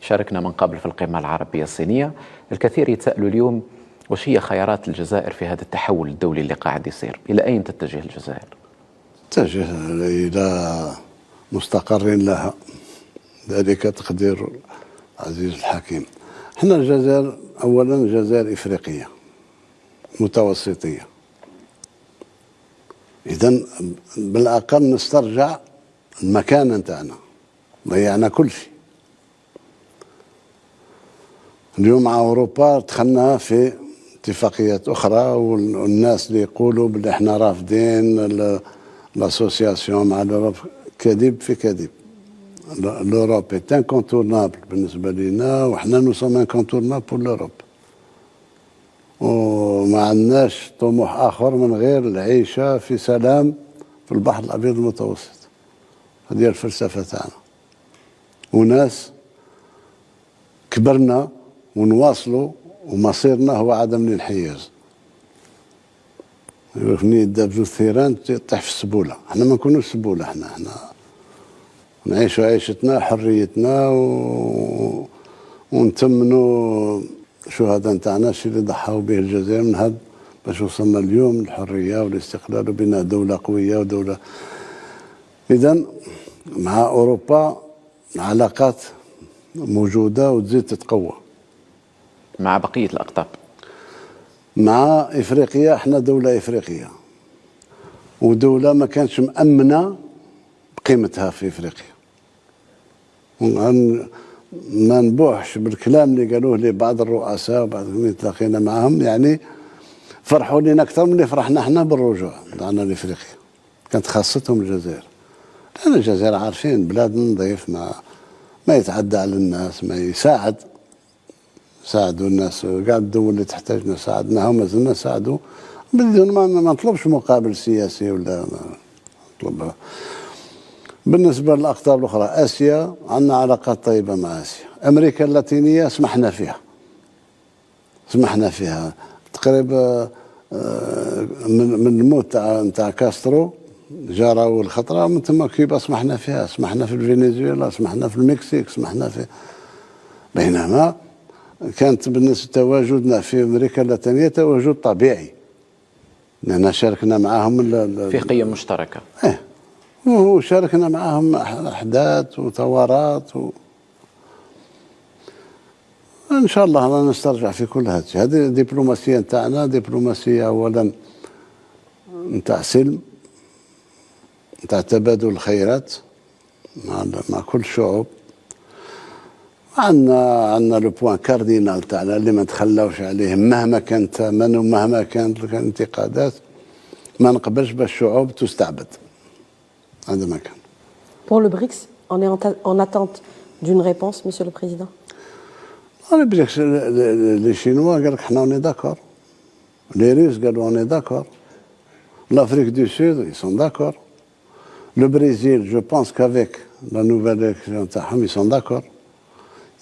شاركنا من قبل في القمة العربية الصينية. الكثير يتساءلوا اليوم وش هي خيارات الجزائر في هذا التحول الدولي اللي قاعد يصير؟ إلى أين تتجه الجزائر؟ تتجه إلى مستقر لها، ذلك تقدير العزيز الحكيم. احنا الجزائر أولا جزائر إفريقية، متوسطية. إذن بالأقل نسترجع المكانة نتاعنا، ضيعنا كل شيء. اليوم مع أوروبا دخلنا في اتفاقيات أخرى، والناس اللي يقولوا بلي احنا رافضين الاسوسياسيون مع الأوروب، كذب في كذب. l'Europe est incontournable بالنسبة لنا، وحنا nous sommes incontournables pour l'Europe. وما عندناش طموح آخر من غير العيشة في سلام في البحر الأبيض المتوسط. هذه الفلسفة تاعنا. وناس كبرنا ونواصلوا، ومصيرنا هو عدم الانحياز. يعرفني يدبزوا الثيران تطيح في السبولة. احنا ما نكونوش سبولة، احنا نعيشوا عيشتنا حريتنا ونتمنوا الشهداء نتاعنا الشيء اللي ضحوا به الجزائر من هذا باش وصلنا اليوم للحرية والاستقلال وبناء دولة قوية ودولة. إذن مع أوروبا العلاقات موجودة وتزيد تتقوى. مع بقية الأقطاب، مع إفريقيا، احنا دولة إفريقية ودولة ما كانتش مأمنة بقيمتها في إفريقيا. ما نبوحش بالكلام اللي قالوه لي بعض الرؤساء وبعض اللي تلاقينا معهم، يعني فرحوا لنا أكثر من اللي فرحنا احنا بالرجوع تاعنا لإفريقيا. كانت خاصتهم الجزائر، لأن الجزائر عارفين بلاد نظيف، ما يتعدى على الناس، ما يساعدوا الناس. قاعد الدول اللي تحتاجنا ساعدناها وما زلنا نساعدوا بدون ما نطلبش مقابل سياسي ولا نطلبها. بالنسبة للأقطاب الأخرى، آسيا عندنا علاقات طيبة مع آسيا. أمريكا اللاتينية سمحنا فيها تقريبا من الموت نتاع كاسترو جاروا الخطرة، من ثم كيوبا سمحنا فيها، سمحنا في الفنزويلا، سمحنا في المكسيك، سمحنا في. بينما كانت بالنسبة تواجدنا في أمريكا اللاتينية تواجد طبيعي، لأننا شاركنا معهم في قيم مشتركة. وشاركنا معهم أحداث وثورات إن شاء الله رانا نسترجع في كل هذه الدبلوماسية نتاعنا. دبلوماسية أولا نتاع سلم، نتاع تبادل الخيرات مع كل الشعوب. عندنا لو بوان كاردينال تاعنا اللي ما نتخلاوش عليه مهما كان الثمن ومهما كانت الانتقادات، ما نقبلش باش الشعوب تستعبد. هذا ما كان. Pour le BRICS, on est en attente d'une réponse, Monsieur le Président. Le BRICS, les Chinois قال لك احنا on est d'accord. Les Russes قالوا on est d'accord. L'Afrique du Sud, ils sont d'accord. Le Brésil, je pense qu'avec la nouvelle élection تاعهم ils sont d'accord.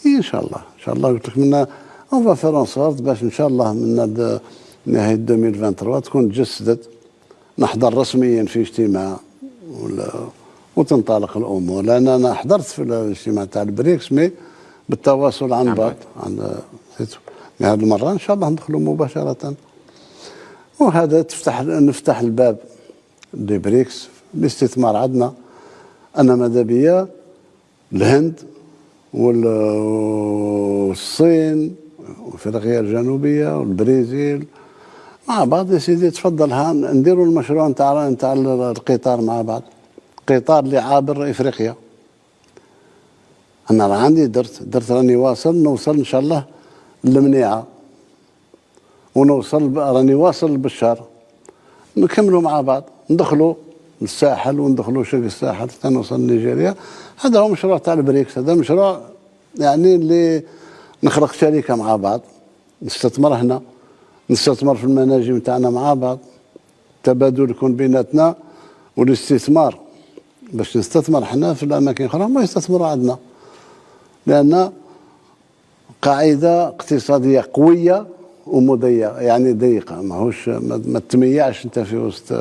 إن شاء الله قلت لك منا on va faire en sorte باش إن شاء الله من نهاية 2023 تكون تجسدت، نحضر رسميا في اجتماع وتنطلق الامور. لان انا حضرت في الاجتماع تاع البريكس مي بالتواصل عن بعد. هذه المره ان شاء الله ندخلوا مباشره، وهذا نفتح الباب للبريكس. الاستثمار عندنا انا ماذا بيا الهند والصين وافريقيا الجنوبيه والبرازيل مع بعض. يا سيدي تفضل ها نديروا المشروع نتاع القطار مع بعض، قطار اللي عابر افريقيا. انا راه عندي درت راني نوصل ان شاء الله للمنيعه، راني واصل للبشار، نكملوا مع بعض، ندخلوا للساحل وندخلوا شرق الساحل حتى نوصل لنيجيريا. هذا هو مشروع تاع البريكس. هذا مشروع يعني اللي نخلق شركه مع بعض، نستثمر هنا، نستثمر في المناجم تاعنا مع بعض، تبادل يكون بيناتنا، والاستثمار باش نستثمر حنا في الاماكن اخرى ما يستثمروا عندنا، لان قاعده اقتصاديه قويه ومضيقه، يعني ضيقه، ماهوش ما تميعش انت في وسط.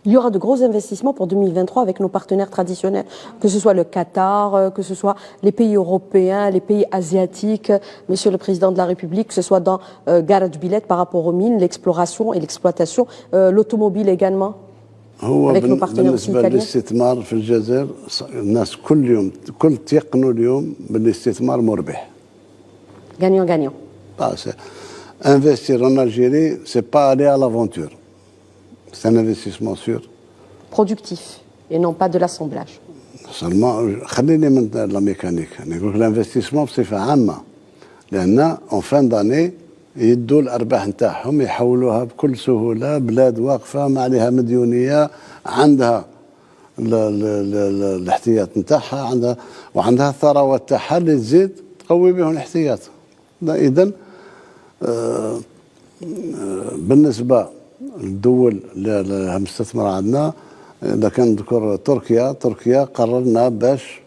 Il y aura de gros investissements pour 2023 avec nos partenaires traditionnels, que ce soit le Qatar, que ce soit les pays européens, les pays asiatiques, Monsieur le Président de la République, que ce soit dans Garage Billet par rapport aux mines, l'exploration et l'exploitation, l'automobile également, avec nos partenaires aussi italiens. الاستثمار في الجزائر الناس كل تيقنوا اليوم بالاستثمار مربح. Gagnant-gagnant. Investir en Algérie, c'est pas aller à l'aventure. C'est un investissement sûr. Productif et non pas de l'assemblage. Seulement, خليني من la mécanique. نقول l'investissement بصفة عامة. لأن en fin d'année يدوا الأرباح نتاعهم يحولوها بكل سهولة، بلاد واقفة ما عليها مديونية، عندها الاحتياط نتاعها، عندها وعندها الثروات تاعها اللي تزيد تقوي بهم الاحتياط. إذن بالنسبة للدول اللي مستثمرة عندنا، إذا كان نذكر تركيا قررنا باش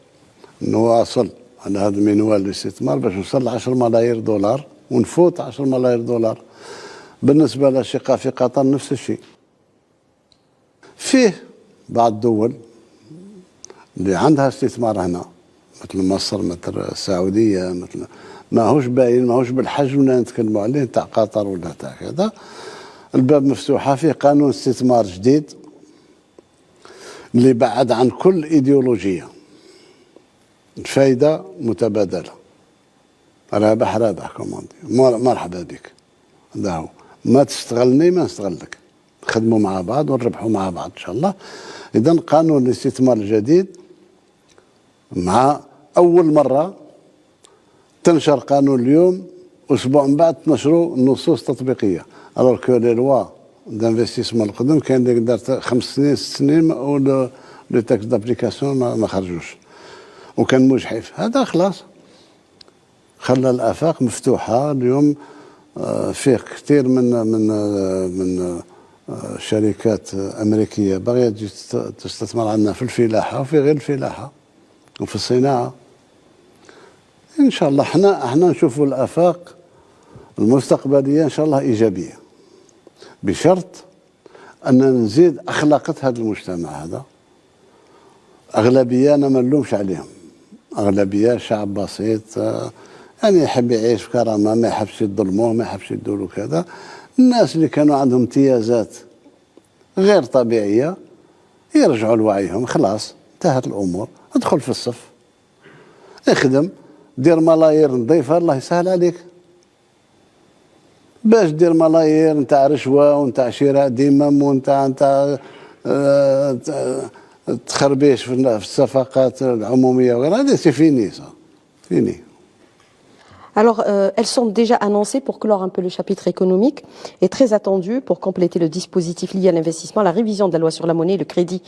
نواصل على هذا المنوال الاستثمار باش نوصل ل 10 ملايير دولار ونفوت 10 ملايير دولار. بالنسبة للأشقاء في قطر نفس الشيء. فيه بعض الدول اللي عندها استثمار هنا مثل مصر، مثل السعودية، مثل ماهوش باين، ماهوش بالحجم اللي نتكلموا عليه تاع قطر ولا تاع كذا. الباب مفتوحة، فيه قانون استثمار جديد اللي بعد عن كل إيديولوجية. الفايدة متبادلة، رابح رابح كوماندي، مرحبا بك. هذا هو، ما تستغلني ما نستغلك، نخدموا مع بعض ونربحوا مع بعض إن شاء الله. إذن قانون الاستثمار الجديد مع أول مرة تنشر قانون اليوم، أسبوع من بعد تنشروا النصوص التطبيقية. alors que les lois d'investissement القدم كان اللي دارت 5 سنين 6 سنين لو تاكس دابليكاسيون ما خرجوش وكان مجحف. هذا خلاص خلى الآفاق مفتوحة. اليوم فيه كثير من شركات أمريكية باغية تجي تستثمر عندنا في الفلاحة وفي غير الفلاحة وفي الصناعة. إن شاء الله احنا نشوفوا الآفاق المستقبلية إن شاء الله إيجابية، بشرط أن نزيد أخلاقة هذا المجتمع. هذا أغلبية أنا ما نلومش عليهم، أغلبية شعب بسيط يعني يحب يعيش في كرامة، ما يحبش يظلموه، ما يحبش يدولوا كذا. الناس اللي كانوا عندهم امتيازات غير طبيعية يرجعوا لوعيهم، خلاص انتهت الأمور. ادخل في الصف، اخدم، دير ملايير نظيفة، الله يسهل عليك. باش دير ملايير نتاع رشوة ونتاع شراء دمم ونتاع تخربيش في الصفقات العمومية وغيرها، هذا سي فيني، فيني. Alors, elles sont déjà annoncées pour clore un peu le chapitre économique et très attendues pour compléter le dispositif lié à l'investissement, la révision de la loi sur la monnaie, le crédit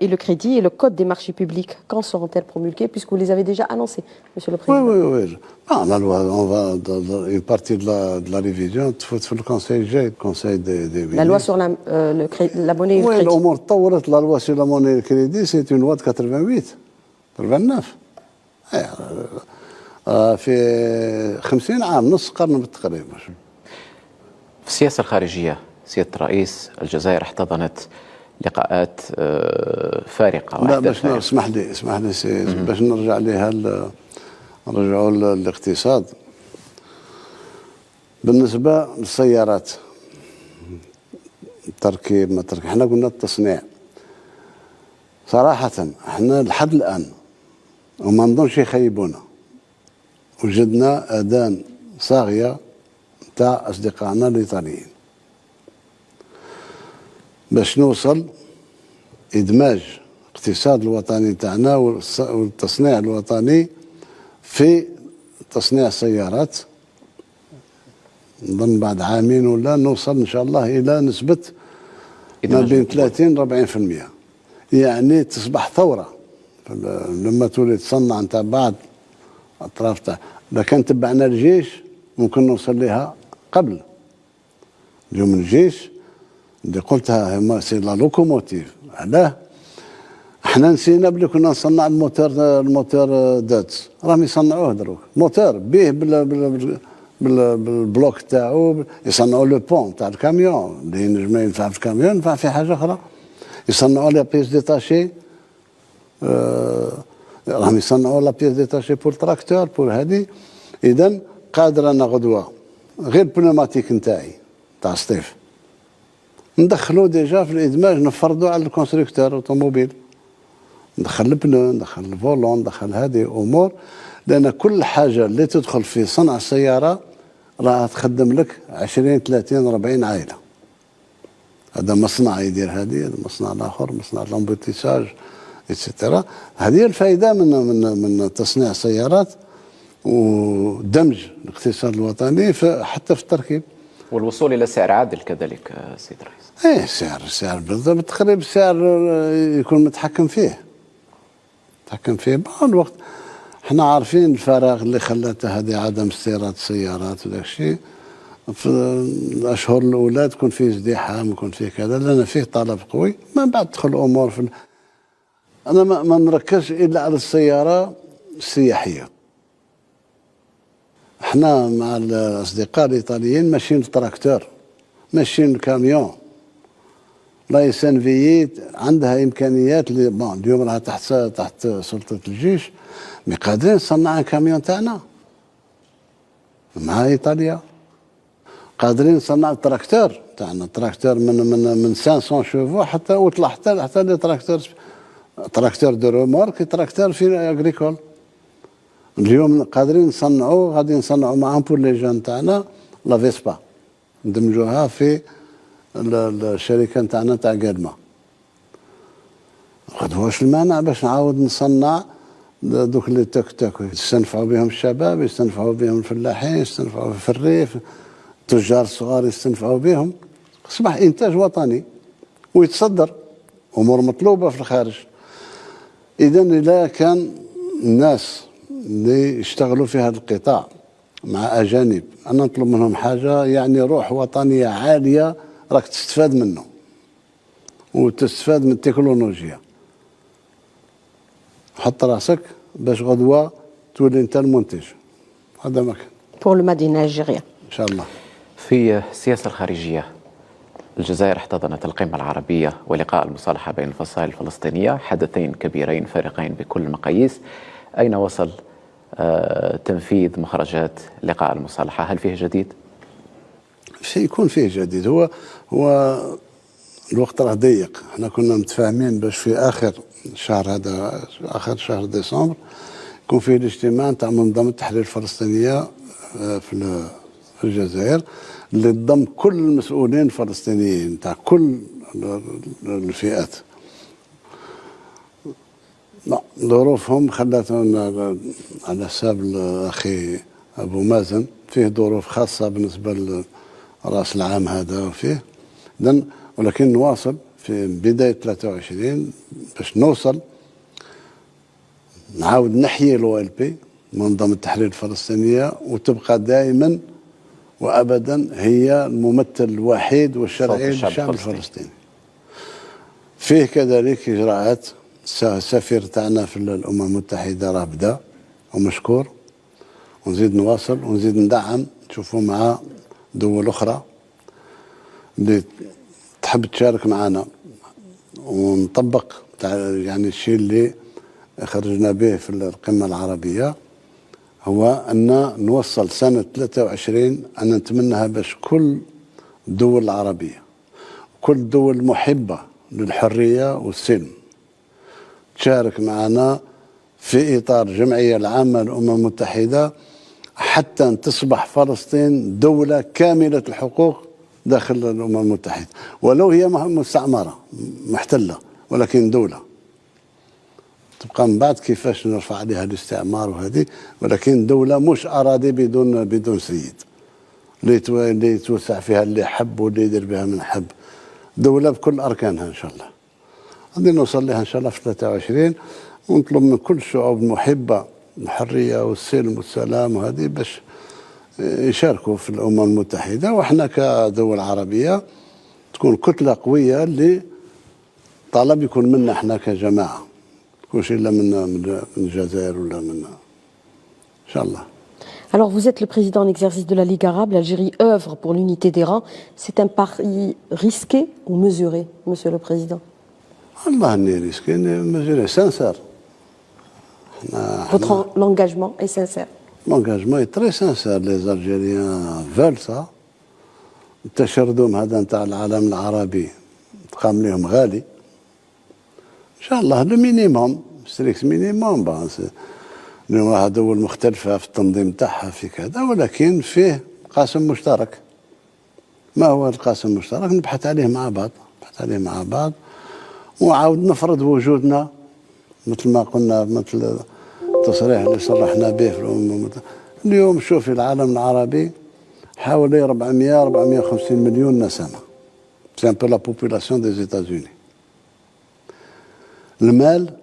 et le code des marchés publics. Quand seront-elles promulguées, puisque vous les avez déjà annoncées, Monsieur le Président? Oui. Ah, la loi, on va une partie de la révision, il faut le conseil des La loi sur la monnaie et le crédit. Oui, l'Omar Taourat, la loi sur la monnaie et le crédit, c'est une loi de 88, 89. في 50 عام، نص قرن بالتقريب. في السياسة الخارجية سيادة الرئيس، الجزائر احتضنت لقاءات فارقة. لا باش اسمح لي باش نرجع لها، نرجعوا للاقتصاد. بالنسبة للسيارات، التركيب ما تركيب، احنا قلنا التصنيع. صراحة احنا لحد الآن وما نظنش يخيبونا، وجدنا أذان صاغية تاع أصدقائنا الإيطاليين باش نوصل إدماج الاقتصاد الوطني تاعنا والتصنيع الوطني في تصنيع السيارات. نظن بعد عامين ولا نوصل إن شاء الله إلى نسبة ما بين 30 و 40%. يعني تصبح ثورة لما تولي تصنع نتاع بعض أطراف تاع. إذا كان تبعنا الجيش ممكن نوصل لها قبل. اليوم الجيش اللي قلتها هما سي لا لوكوموتيف. علاه؟ احنا نسينا بلي كنا نصنع الموتور داتس، راهم يصنعوه دروك. موتور بيه بالبلوك تاعو، يصنعوا لو بون تاع الكاميون اللي نجم ينفع في الكاميون، ينفع في حاجة أخرى. يصنعوا لي بيس ديتاشي، راهم يصنعوا لا بيس ديتاشي بور تراكتور بور هذه. إذا قادر أنا غدوة غير البنوماتيك نتاعي تاع الصيف ندخلو ديجا في الإدماج، نفرضوا على الكونستركتور اوتوموبيل، ندخل البنو، ندخل الفولون، ندخل هذه أمور. لأن كل حاجة اللي تدخل في صنع السيارة راه تخدم لك 20 30 40 عائله. هذا مصنع يدير هذه، هذا مصنع الاخر، مصنع لومبوتيساج ايتترا. هذه هي الفائده من تصنيع السيارات ودمج الاقتصاد الوطني حتى في التركيب. والوصول إلى سعر عادل كذلك سيد الرئيس. ايه السعر بالضبط، تقريبا السعر يكون متحكم فيه بعض الوقت. احنا عارفين الفراغ اللي خلته هذه عدم استيراد السيارات وداك الشيء. في الاشهر الاولى تكون فيه ازدحام، يكون فيه كذا، لان فيه طلب قوي. من بعد تدخل الامور انا ما نركزش الا على السياره السياحيه. احنا مع الاصدقاء الايطاليين ماشيين التراكتور، ماشيين الكاميون. لايس ان في عندها امكانيات اللي اليوم راها تحت سلطه الجيش، مي قادرين نصنعوا الكاميون تاعنا مع ايطاليا. قادرين نصنعوا التراكتور تاعنا، التراكتور من 500 شوفو حتى وطلع حتى لي تراكتور دو رومورك، تراكتور في اغريكول. اليوم قادرين نصنعوا، غادي نصنعوا معهم بور لي جون تاعنا لا فيسبا، ندمجوها في الشركه تاعنا تاع قادمه. واش المانع باش نعاود نصنع دوك اللي توك توك يستنفعوا بهم الشباب، يستنفعوا بهم الفلاحين، يستنفعوا في الريف، التجار الصغار يستنفعوا بهم. اصبح انتاج وطني ويتصدر، امور مطلوبه في الخارج. اذا كان الناس اللي يشتغلوا في هذا القطاع مع اجانب، انا نطلب منهم حاجه يعني روح وطنيه عاليه، راك تستفاد منه وتستفاد من التكنولوجيا. حط راسك باش غدوه تولي انت المنتج. هذا ما كان pour le Made in Algérie. ان شاء الله. في السياسة الخارجية، الجزائر احتضنت القمة العربية ولقاء المصالحة بين الفصائل الفلسطينية، حدثين كبيرين فارقين بكل المقاييس. أين وصل تنفيذ مخرجات لقاء المصالحة؟ هل فيه جديد؟ يكون فيه جديد. هو الوقت راه ضيق. احنا كنا متفاهمين باش في اخر شهر هذا، اخر شهر ديسمبر، يكون فيه الاجتماع تاع منظمة التحرير الفلسطينية في الجزائر، اللي تضم كل المسؤولين الفلسطينيين تاع كل الفئات. ظروفهم خلاتهم على حساب الاخي ابو مازن، فيه ظروف خاصه بالنسبه لراس العام هذا وفيه. ولكن نواصل في بدايه 23 باش نوصل نعاود نحيي الو ال بي، منظمه التحرير الفلسطينيه، وتبقى دائما وابدا هي الممثل الوحيد والشرعي للشعب الفلسطيني. فيه كذلك اجراءات. السفير تاعنا في الامم المتحده راه بدا ومشكور، ونزيد نواصل ونزيد ندعم، نشوفوا مع دول اخرى اللي تحب تشارك معنا ونطبق يعني الشيء اللي خرجنا به في القمه العربيه. هو ان نوصل سنه 23 ان نتمناها باش كل الدول العربيه، كل الدول المحبه للحريه والسلم تشارك معنا في اطار الجمعيه العامه للامم المتحده، حتى تصبح فلسطين دوله كامله الحقوق داخل الامم المتحده، ولو هي مستعمره محتله، ولكن دوله تبقى من بعد كيفاش نرفع عليها الاستعمار وهذه، ولكن دوله مش اراضي بدون سيد اللي يتوسع فيها اللي حب واللي يدير بها من حب. دوله بكل اركانها ان شاء الله. غادي نوصل لها ان شاء الله في 23، ونطلب من كل الشعوب المحبه الحريه والسلم والسلام وهذه باش يشاركوا في الامم المتحده، وحنا كدول عربيه تكون كتله قويه اللي طالب يكون منا احنا كجماعه، مش الا من الجزائر ولا من ان شاء الله. Alors, vous êtes le président en exercice de la Ligue arabe. L'Algérie œuvre pour l'unité des rangs. C'est un pari risqué ou mesuré, Monsieur le Président? الله اني ريسكي mesuré, sincère. Votre engagement est sincère. L'engagement est très sincère. Les Algériens veulent ça. التشردم هذا نتاع العالم العربي تقام لهم غالي. ان شاء الله لو مينيموم ستريكت مينيموم. اليوم راه دول مختلفه في التنظيم تاعها في كذا، ولكن فيه قاسم مشترك. ما هو القاسم المشترك؟ نبحث عليه مع بعض وعاود نفرض وجودنا مثل ما قلنا، مثل التصريح اللي صرحنا به في الأمم. اليوم شوفي العالم العربي حوالي 450 مليون نسمة. C'est un peu la population des États-Unis. Le mal,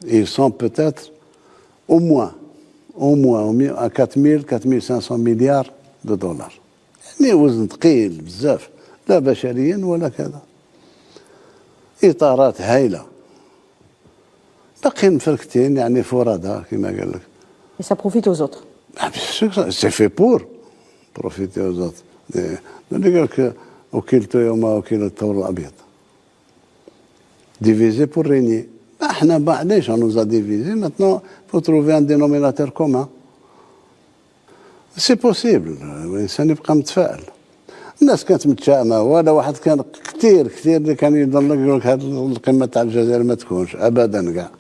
ils sont peut-être au moins à 4 500 milliards de dollars. يعني وزن ثقيل بزاف، لا بشريا ولا كذا. إطارات هائلة. باقيين مفركتين يعني فرادى كما قال لك. Et ça profite aux autres. C'est fait pour profiter aux autres. اللي قال لك وكلت يوم وكيل الثور الأبيض. Diviser pour régner. احنا معليش on nous a divisé. Maintenant, il faut trouver un dénominateur commun. سي بوسيبل، الانسان يبقى متفائل. الناس كانت متشائمه، ولا واحد كان كثير اللي كان يضل يقول لك هذه القمه تاع الجزائر ما تكونش ابدا كاع.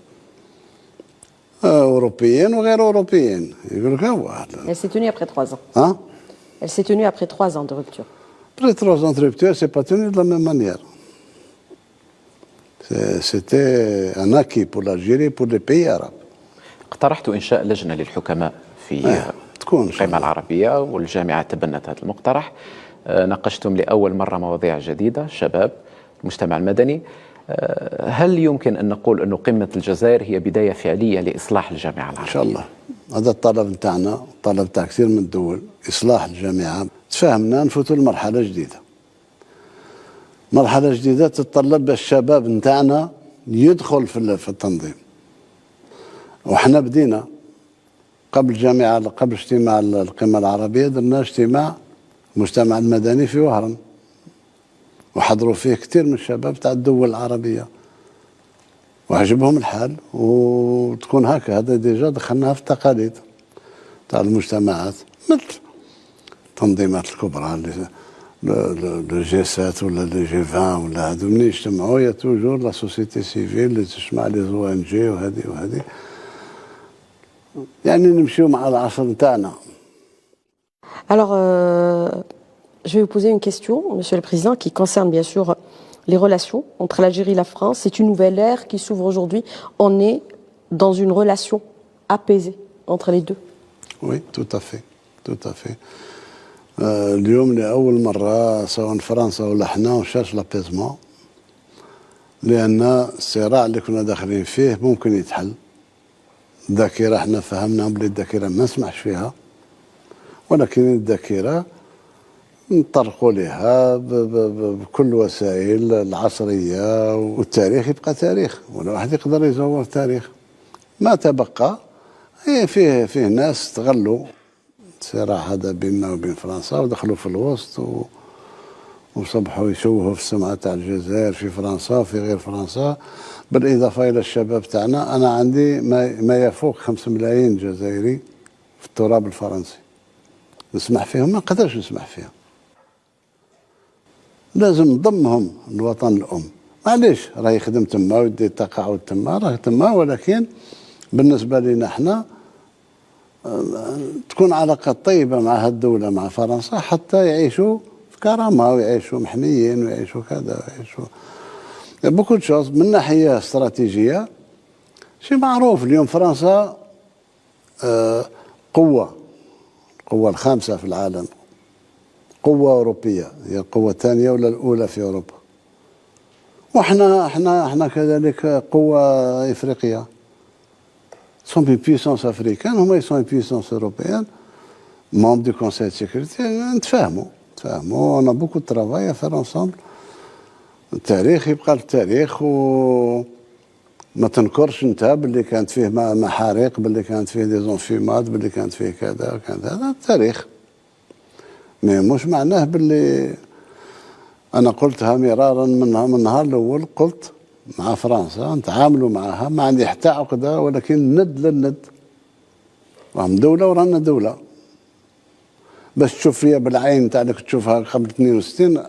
اوروبيين وغير اوروبيين يقول لك واحد. Elle s'est tenue après 3 ans. Hein? Elle s'est tenue après 3 ans de rupture. Après 3 ans de rupture, c'est pas tenu de la même manière. C'était un acquis pour l'Algérie, pour les pays arabes. اقترحت إنشاء لجنة للحكماء في القمة العربية، والجامعة تبنت هذا المقترح. ناقشتم لأول مرة مواضيع جديدة، شباب، المجتمع المدني. هل يمكن أن نقول أن قمة الجزائر هي بداية فعلية لإصلاح الجامعة العربية؟ إن شاء الله. هذا الطلب نتاعنا، طلب تاع كثير من الدول، إصلاح الجامعة. تفاهمنا نفوتوا لمرحلة جديدة. مرحلة جديدة تتطلب الشباب نتاعنا يدخل في التنظيم. وحنا بدينا قبل اجتماع القمة العربية، درنا اجتماع المجتمع المدني في وهران، وحضروا فيه كثير من الشباب تاع الدول العربية، وعجبهم الحال. وتكون هكا، هذا ديجا دخلناها في التقاليد تاع المجتمعات، مثل التنظيمات الكبرى لو جي 7 ولا لو جي 20 ولا هذو، منين يجتمعوا يا توجور لا سوسيتي سيفيل اللي تجمع لي زو ان جي وهذه. يعني نمشيو مع العصر نتاعنا. Alors, je vais vous poser une question, Monsieur le Président, qui concerne bien sûr les relations entre l'Algérie et la France. C'est une nouvelle ère qui s'ouvre aujourd'hui. On est dans une relation apaisée entre les deux. Oui, tout à fait. اليوم لأول مرة سواء فرنسا ولا احنا نشارش لابيزمون، لأن الصراع اللي كنا داخلين فيه ممكن يتحل. الذاكرة احنا فهمنا بلي الذاكرة ما نسمحش فيها، ولكن الذاكرة نطرقوا لها بكل وسائل العصرية، والتاريخ يبقى تاريخ، ولا واحد يقدر يزور التاريخ. ما تبقى فيه ناس استغلوا الصراع هذا بيننا وبين فرنسا، ودخلوا في الوسط وصبحوا يشوهوا في السمعة تاع الجزائر في فرنسا وفي غير فرنسا. بالإضافة إلى الشباب تاعنا، أنا عندي ما يفوق 5 ملايين جزائري في التراب الفرنسي. نسمح فيهم؟ ما نقدرش نسمح فيهم. لازم نضمهم الوطن الأم. معليش راه يخدم تما ويدي التقاعد تما، راه تما، ولكن بالنسبة لنا احنا تكون علاقات طيبة مع هالدولة، مع فرنسا، حتى يعيشوا في كرامة ويعيشوا محميين ويعيشوا كذا ويعيشوا بكل شوز. من ناحية استراتيجية شيء معروف، اليوم فرنسا قوة الخامسة في العالم، قوة أوروبية، هي القوة الثانية ولا الأولى في أوروبا. وإحنا كذلك قوة إفريقية. sont une puissance africaine, هما sont une puissance européenne, membre du Conseil de sécurité. نتفاهموا. On a beaucoup de travail à faire ensemble. التاريخ يبقى التاريخ، وما تنكرش انت باللي كانت فيه محارق، باللي كانت فيه ديزونفيمات، باللي كانت فيه كذا كانت هذا التاريخ. مش معناه باللي انا قلتها مرارا من النهار الاول، قلت مع فرنسا نتعاملوا معها، ما عندي حتى عقده، ولكن ند للند، راهم دولة ورانا دولة. باش تشوف فيها بالعين تاعك تشوفها قبل 62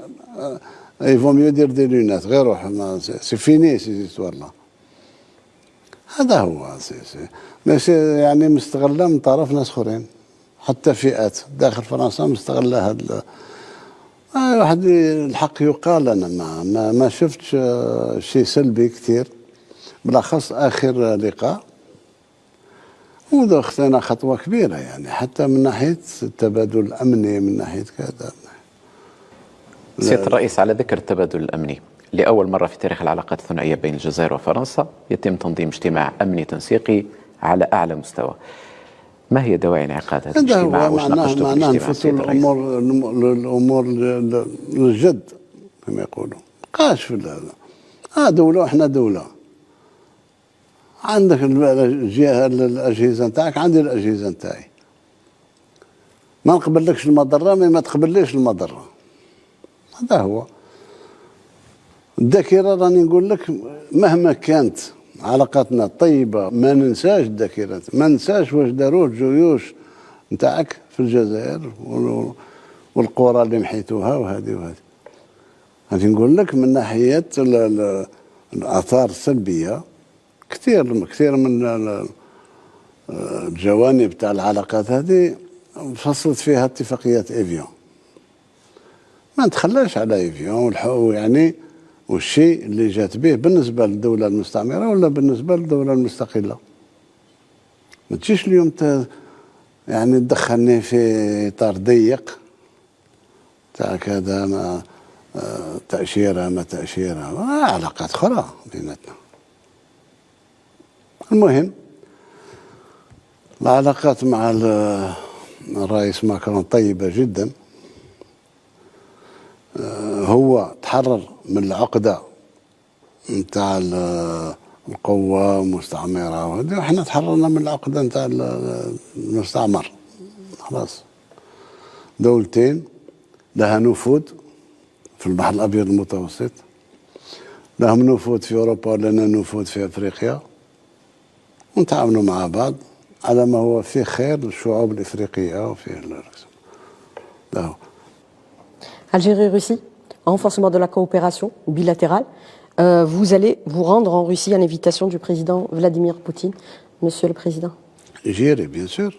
يفو ميو دير دي لونات، غير روح سي فيني سي زيستوار لا. هذا هو سي يعني مستغلة من طرف ناس اخرين. حتى فئات داخل فرنسا مستغلة هذا. واحد الحق يقال، أنا ما شفتش شيء سلبي كثير، بالأخص آخر لقاء. وذا خطينا خطوة كبيرة يعني، حتى من ناحية التبادل الأمني، من ناحية كذا. سيادة الرئيس، على ذكر التبادل الأمني، لأول مرة في تاريخ العلاقات الثنائية بين الجزائر وفرنسا يتم تنظيم اجتماع أمني تنسيقي على أعلى مستوى. ما هي دواعي انعقاد هذا الاجتماع؟ هو معناه نفوتوا الأمور للجد كما يقولوا. قاش في دولة وإحنا دولة. عندك الجهة الأجهزة نتاعك، عندي الأجهزة نتاعي. ما نقبلكش المضرة، ما تقبليش المضرة. هذا هو الذاكرة. راني نقول لك مهما كانت علاقاتنا طيبة ما ننساش الذاكرة، ما ننساش واش داروا الجيوش نتاعك في الجزائر والقرى اللي محيتوها وهذه. هذه نقول لك من ناحية الآثار السلبية كثير من الجوانب تاع العلاقات هذه فصلت فيها اتفاقيات إيفيون. ما نتخلاش على إيفيون يعني، والشيء اللي جات به بالنسبة للدولة المستعمرة ولا بالنسبة للدولة المستقلة. ما تجيش اليوم يعني تدخلني في إطار ضيق تاع كذا، ما تأشيرة ما تأشيرة، علاقات أخرى بيناتنا. المهم العلاقات مع الرئيس ماكرون طيبة جدا. هو تحرر من العقدة نتاع القوة المستعمرة وهذه، وإحنا تحررنا من العقدة نتاع المستعمر. خلاص، دولتين لها نفوذ في البحر الأبيض المتوسط، لهم نفوذ في أوروبا ولنا نفوذ في أفريقيا، ونتعاملوا مع بعض على ما هو فيه خير للشعوب الإفريقية وفيه له. Algérie-Russie, renforcement de la coopération bilatérale. Vous allez vous rendre en Russie à l'invitation du président Vladimir Poutine, Monsieur le Président. J'irai, bien sûr.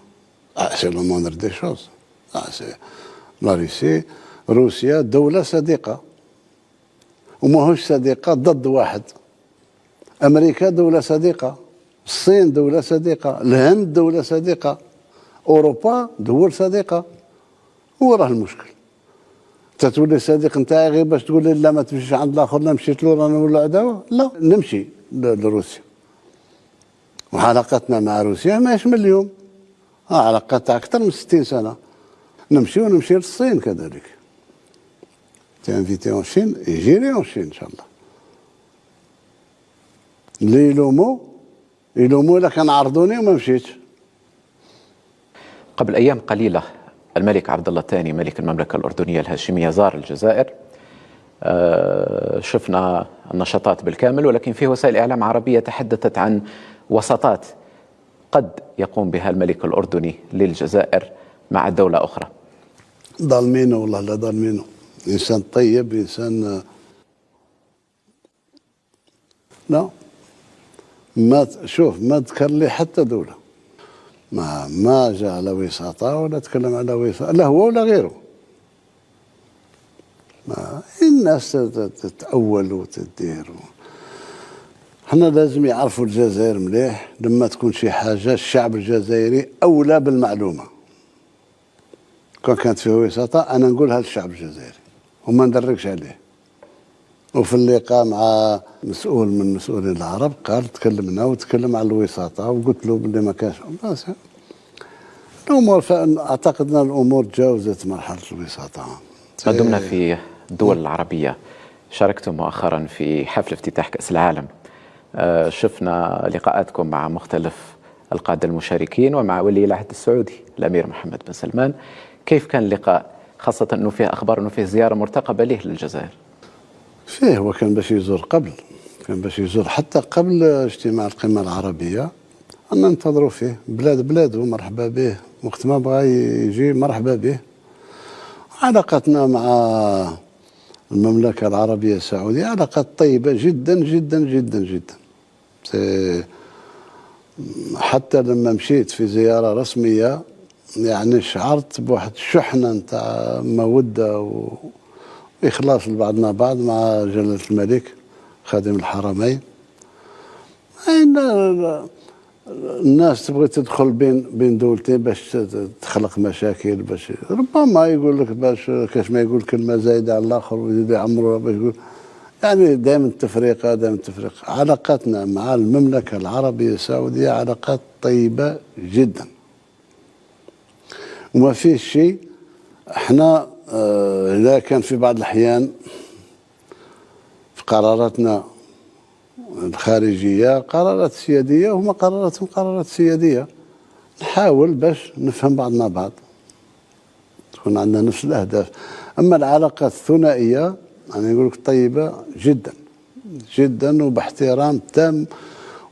C'est le moindre des choses. La Russie, روسيا دولة صديقة، وما هوش صديقة ضد واحد. أمريكا دولة صديقة، الصين دولة صديقة، الهند دولة صديقة، أوروبا دول صديقة. هو راه المشكل. تتولي صديق نتاعي غير باش تقول لي لا ما تمشيش عند الاخر، لا مشيت له رانا ولا عداوه، لا نمشي لروسيا. وعلاقتنا مع روسيا ماهيش من اليوم، علاقتها اكثر من 60 سنه. نمشي للصين كذلك. تنفيتي اون شين يجيري اون شين ان شاء الله. اللي يلومو الا كان عرضوني وما مشيتش. قبل ايام قليله الملك عبد الله الثاني ملك المملكة الأردنية الهاشمية زار الجزائر. شفنا النشاطات بالكامل، ولكن في وسائل إعلام عربية تحدثت عن وساطات قد يقوم بها الملك الأردني للجزائر مع دولة أخرى. ظالمينه والله، لا ظالمينه. إنسان طيب، إنسان لا ما ذكر لي حتى دولة، ما جاء على وساطة ولا تكلم على وساطة، لا هو ولا غيره. الناس تتأول وتدير. احنا لازم يعرفوا الجزائر مليح. لما تكون شي حاجة الشعب الجزائري أولى بالمعلومة. كون كانت فيه وساطة أنا نقولها للشعب الجزائري وما ندركش عليه. وفي اللقاء مع مسؤول من مسؤولين العرب قال تكلمنا وتكلم على الوساطة، وقلت له باللي ما كانش بس الأمور. أعتقد أن الأمور تجاوزت مرحلة الوساطة. دمنا في الدول العربية. شاركتم مؤخرا في حفل افتتاح كأس العالم. شفنا لقاءاتكم مع مختلف القادة المشاركين ومع ولي العهد السعودي الأمير محمد بن سلمان. كيف كان اللقاء، خاصة أنه فيه أخبار أنه فيه زيارة مرتقبة له للجزائر؟ فيه، هو كان باش يزور حتى قبل اجتماع القمة العربية. أنا ننتظروا فيه بلاد ومرحبا به، وقت ما بغى يجي مرحبا به. علاقتنا مع المملكة العربية السعودية علاقات طيبة جدا جدا جدا جدا. حتى لما مشيت في زيارة رسمية يعني شعرت بواحد الشحنة نتاع مودة وإخلاص لبعضنا بعض مع جلالة الملك خادم الحرمين. الناس تبغي تدخل بين دولتين باش تخلق مشاكل، باش ربما يقول لك باش كاش ما يقول كلمة زايدة على الآخر ويزيد يعمروها باش يقول، يعني دائما التفرقة دائما التفرقة. علاقاتنا مع المملكة العربية السعودية علاقات طيبة جدا، وما فيه شيء. احنا لا كان في بعض الأحيان في قراراتنا الخارجية قرارات سيادية وهما قراراتهم قرارات سيادية، نحاول باش نفهم بعضنا بعض، تكون عندنا نفس الأهداف. أما العلاقات الثنائية أنا نقول لك طيبة جدا جدا وباحترام تام،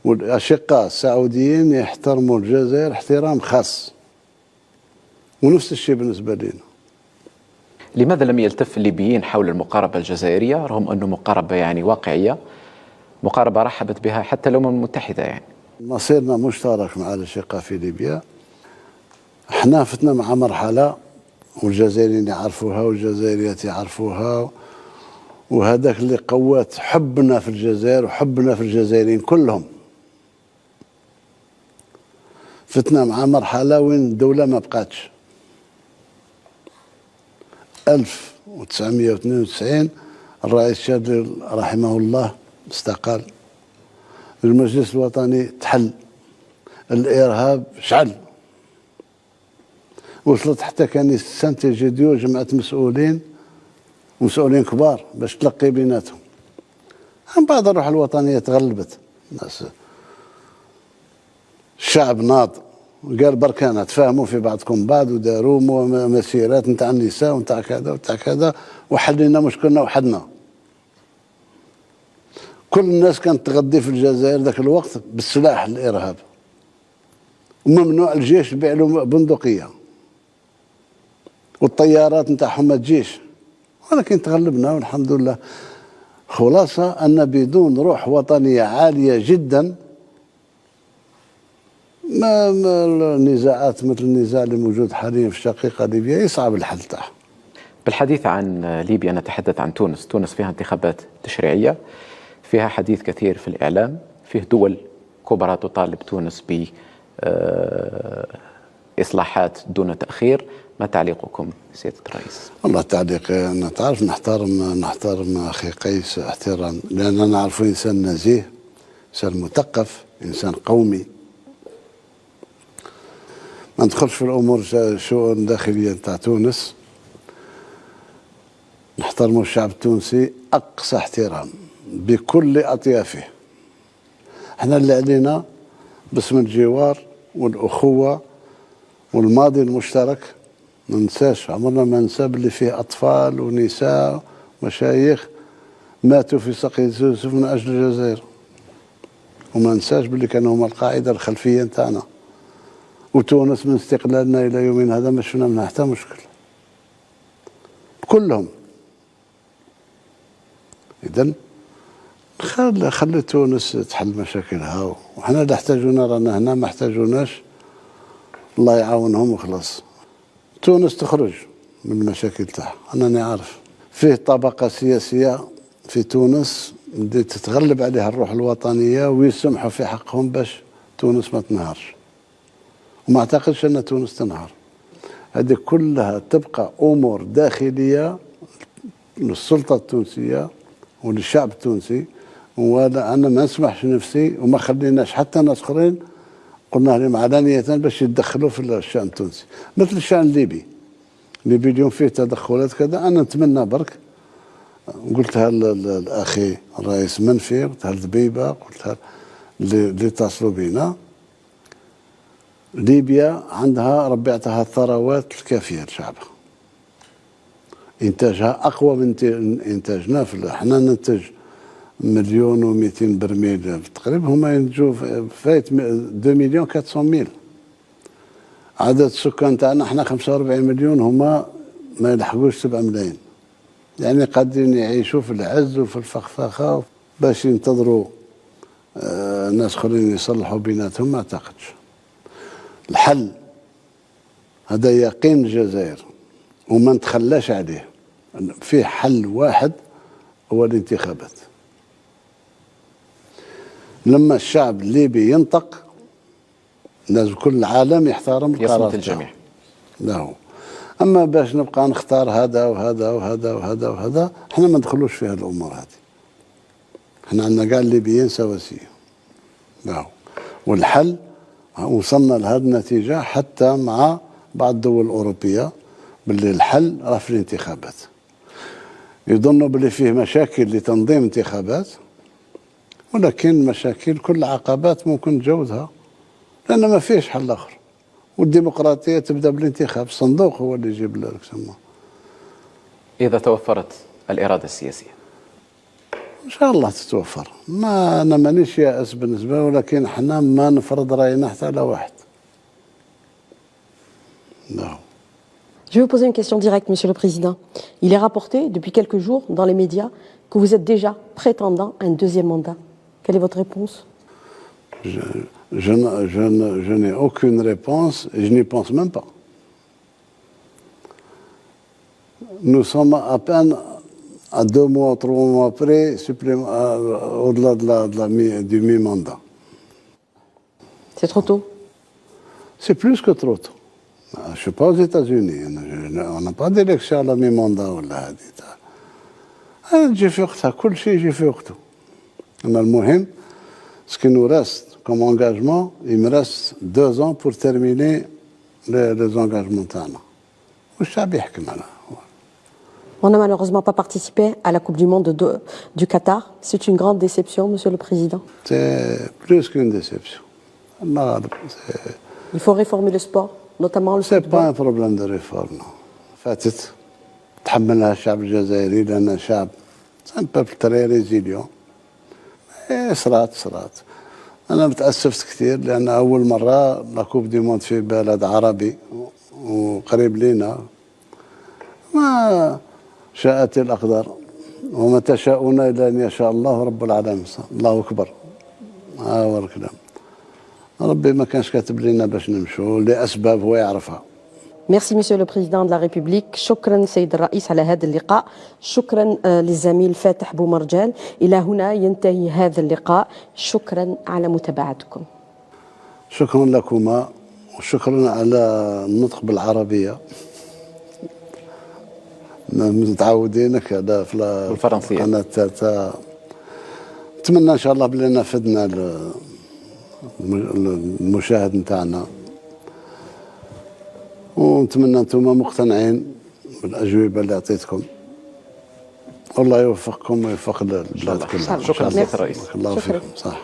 والأشقاء السعوديين يحترموا الجزائر احترام خاص، ونفس الشيء بالنسبة لنا. لماذا لم يلتف الليبيين حول المقاربة الجزائرية رغم أنه مقاربة يعني واقعية، مقاربة رحبت بها حتى الأمم المتحدة؟ يعني مصيرنا مشترك مع الأشقاء في ليبيا. احنا فتنا مع مرحلة والجزائريين يعرفوها والجزائريات يعرفوها، وهذاك اللي قوات حبنا في الجزائر وحبنا في الجزائريين كلهم. فتنا مع مرحلة وين الدولة ما بقاتش. 1992 الرئيس شادي رحمه الله استقال، المجلس الوطني تحل، الإرهاب شعل، وصلت حتى كان يستنتج ديو جماعة مسؤولين كبار باش تلقي بيناتهم. من بعد الروح الوطنية تغلبت، الناس الشعب ناض قال بركانة تفاهموا في بعضكم بعض وداروا مسيرات نتاع النساء ونتاع كذا ونتاع كذا وحلينا مشكلنا وحدنا. كل الناس كانت تغذي في الجزائر ذاك الوقت بالسلاح الإرهاب، وممنوع الجيش يبيع له بندقية والطيارات نتاعهم ما تجيش، ولكن تغلبنا والحمد لله. خلاصة أن بدون روح وطنية عالية جدا ما النزاعات مثل النزاع اللي موجود حاليا في الشقيقة ليبيا يصعب الحل تاعها. بالحديث عن ليبيا نتحدث عن تونس. تونس فيها انتخابات تشريعية، فيها حديث كثير في الإعلام، فيه دول كبرى تطالب تونس بإصلاحات دون تأخير. ما تعليقكم سيادة الرئيس؟ والله تعليق أنا تعرف نحترم أخي قيس احترام، لأن أنا أعرفه إنسان نزيه، إنسان مثقف، إنسان قومي. ما ندخلش في الأمور شؤون داخلية نتاع تونس. نحترموا الشعب التونسي أقصى احترام بكل أطيافه. احنا اللي علينا باسم الجوار والأخوة والماضي المشترك ما ننساش، عمرنا ما ننسى باللي فيه أطفال ونساء ومشايخ ماتوا في سقي يوسف من أجل الجزائر، وما ننساش باللي كانوا هما القاعدة الخلفية نتاعنا. وتونس من استقلالنا إلى يومنا هذا ما شفنا منها حتى مشكل، كلهم. إذن خلي تونس تحل مشاكلها، وحنا اللي احتاجونا رانا هنا، ما احتاجوناش الله يعاونهم وخلاص. تونس تخرج من المشاكل تاعها، أنا عارف فيه طبقة سياسية في تونس اللي تتغلب عليها الروح الوطنية ويسمحوا في حقهم باش تونس ما تنهارش، وما اعتقدش أن تونس تنهار. هذه كلها تبقى أمور داخلية للسلطة التونسية وللشعب التونسي، وأنا ما نسمحش نفسي وما خليناش حتى ناس آخرين قلنا لهم علانية باش يتدخلوا في الشأن التونسي، مثل الشأن الليبي. الليبي اليوم فيه تدخلات كذا. أنا نتمنى برك، قلتها لأخي الرئيس منفي، قلتها لذبيبة، قلتها اللي اتصلوا بينا، ليبيا عندها ربي عطاها الثروات الكافية لشعبها، إنتاجها أقوى من إنتاجنا. احنا ننتج 1,200,000 برميل تقريبا، هما ينتجوا فايت 2,400,000. عدد السكان تاعنا احنا 45 مليون، هما ما يلحقوش 7 ملايين. يعني قادرين يعيشوا في العز وفي الفخفخة باش ينتظروا ناس اخرين يصلحوا بيناتهم، ما اعتقدش. الحل هذا يقين الجزائر وما نتخلاش عليه. في حل واحد هو الانتخابات. لما الشعب الليبي ينطق لازم كل العالم يحترم القرار يصمت الجميع. له. اما باش نبقى نختار هذا وهذا وهذا وهذا وهذا، احنا ما ندخلوش في هذه الامور هذه. احنا عندنا كاع الليبيين سواسيه. له. والحل وصلنا لهذه النتيجه حتى مع بعض الدول الاوروبيه باللي الحل راه في الانتخابات. يظنوا باللي فيه مشاكل لتنظيم انتخابات، ولكن مشاكل كل عقبات ممكن تجاوزها، لأن ما فيش حل آخر. والديمقراطية تبدأ بالانتخاب، الصندوق هو اللي يجيب لك سما. إذا توفرت الإرادة السياسية إن شاء الله تتوفر. ما أنا مانيش يائس بالنسبة، ولكن احنا ما نفرض رأينا حتى على واحد. نعم. Je vais vous poser une question directe, Monsieur le Président. Il est rapporté depuis quelques jours dans les médias que vous êtes déjà prétendant à un deuxième mandat. Quelle est votre réponse? Je n'ai aucune réponse et je n'y pense même pas. Nous sommes à peine à 2 mois, 3 mois près, au-delà du mi-mandat. C'est trop tôt? C'est plus que trop tôt. Je ne suis pas aux États-Unis. On n'a pas d'élection à la mi-mandat. تجي في وقتها، كل شيء يجي في وقته. أما المهم ce qui nous reste comme engagement, il me reste 2 ans pour terminer les engagements تاعنا. والشعب يحكم على. On n'a malheureusement pas participé à la Coupe du Monde du Qatar. C'est une grande déception, Monsieur le Président. C'est plus qu'une déception. Il faut réformer le sport, notamment le football. C'est pas un problème de réforme. فاتت تحملها الشعب الجزائري لأن شعب un peuple très résilient. صرات أنا تأسفت كثير لأن أول مرة لا كوب دي موند في بلد عربي وقريب لنا. ما شاءت الأقدار وما تشاءون إلا أن يشاء الله رب العالمين. الله أكبر. هو الكلام. ربي ما كانش كاتب لنا باش نمشوا لأسباب هو يعرفها. Merci Monsieur le Président de la République. شكرا سيد الرئيس على هذا اللقاء. شكرا للزميل فاتح بومرجان. إلى هنا ينتهي هذا اللقاء. شكرا على متابعتكم. شكرا لكما وشكرا على النطق بالعربية. متعودينك على في الفرنسية. القناة. نتمنى إن شاء الله بلي نفدنا المشاهد نتاعنا، ونتمنى انتم مقتنعين بالاجوبه اللي عطيتكم. والله يوفقكم ويوفق البلاد كلها. شكرا سيد الرئيس. الله فيكم. صح.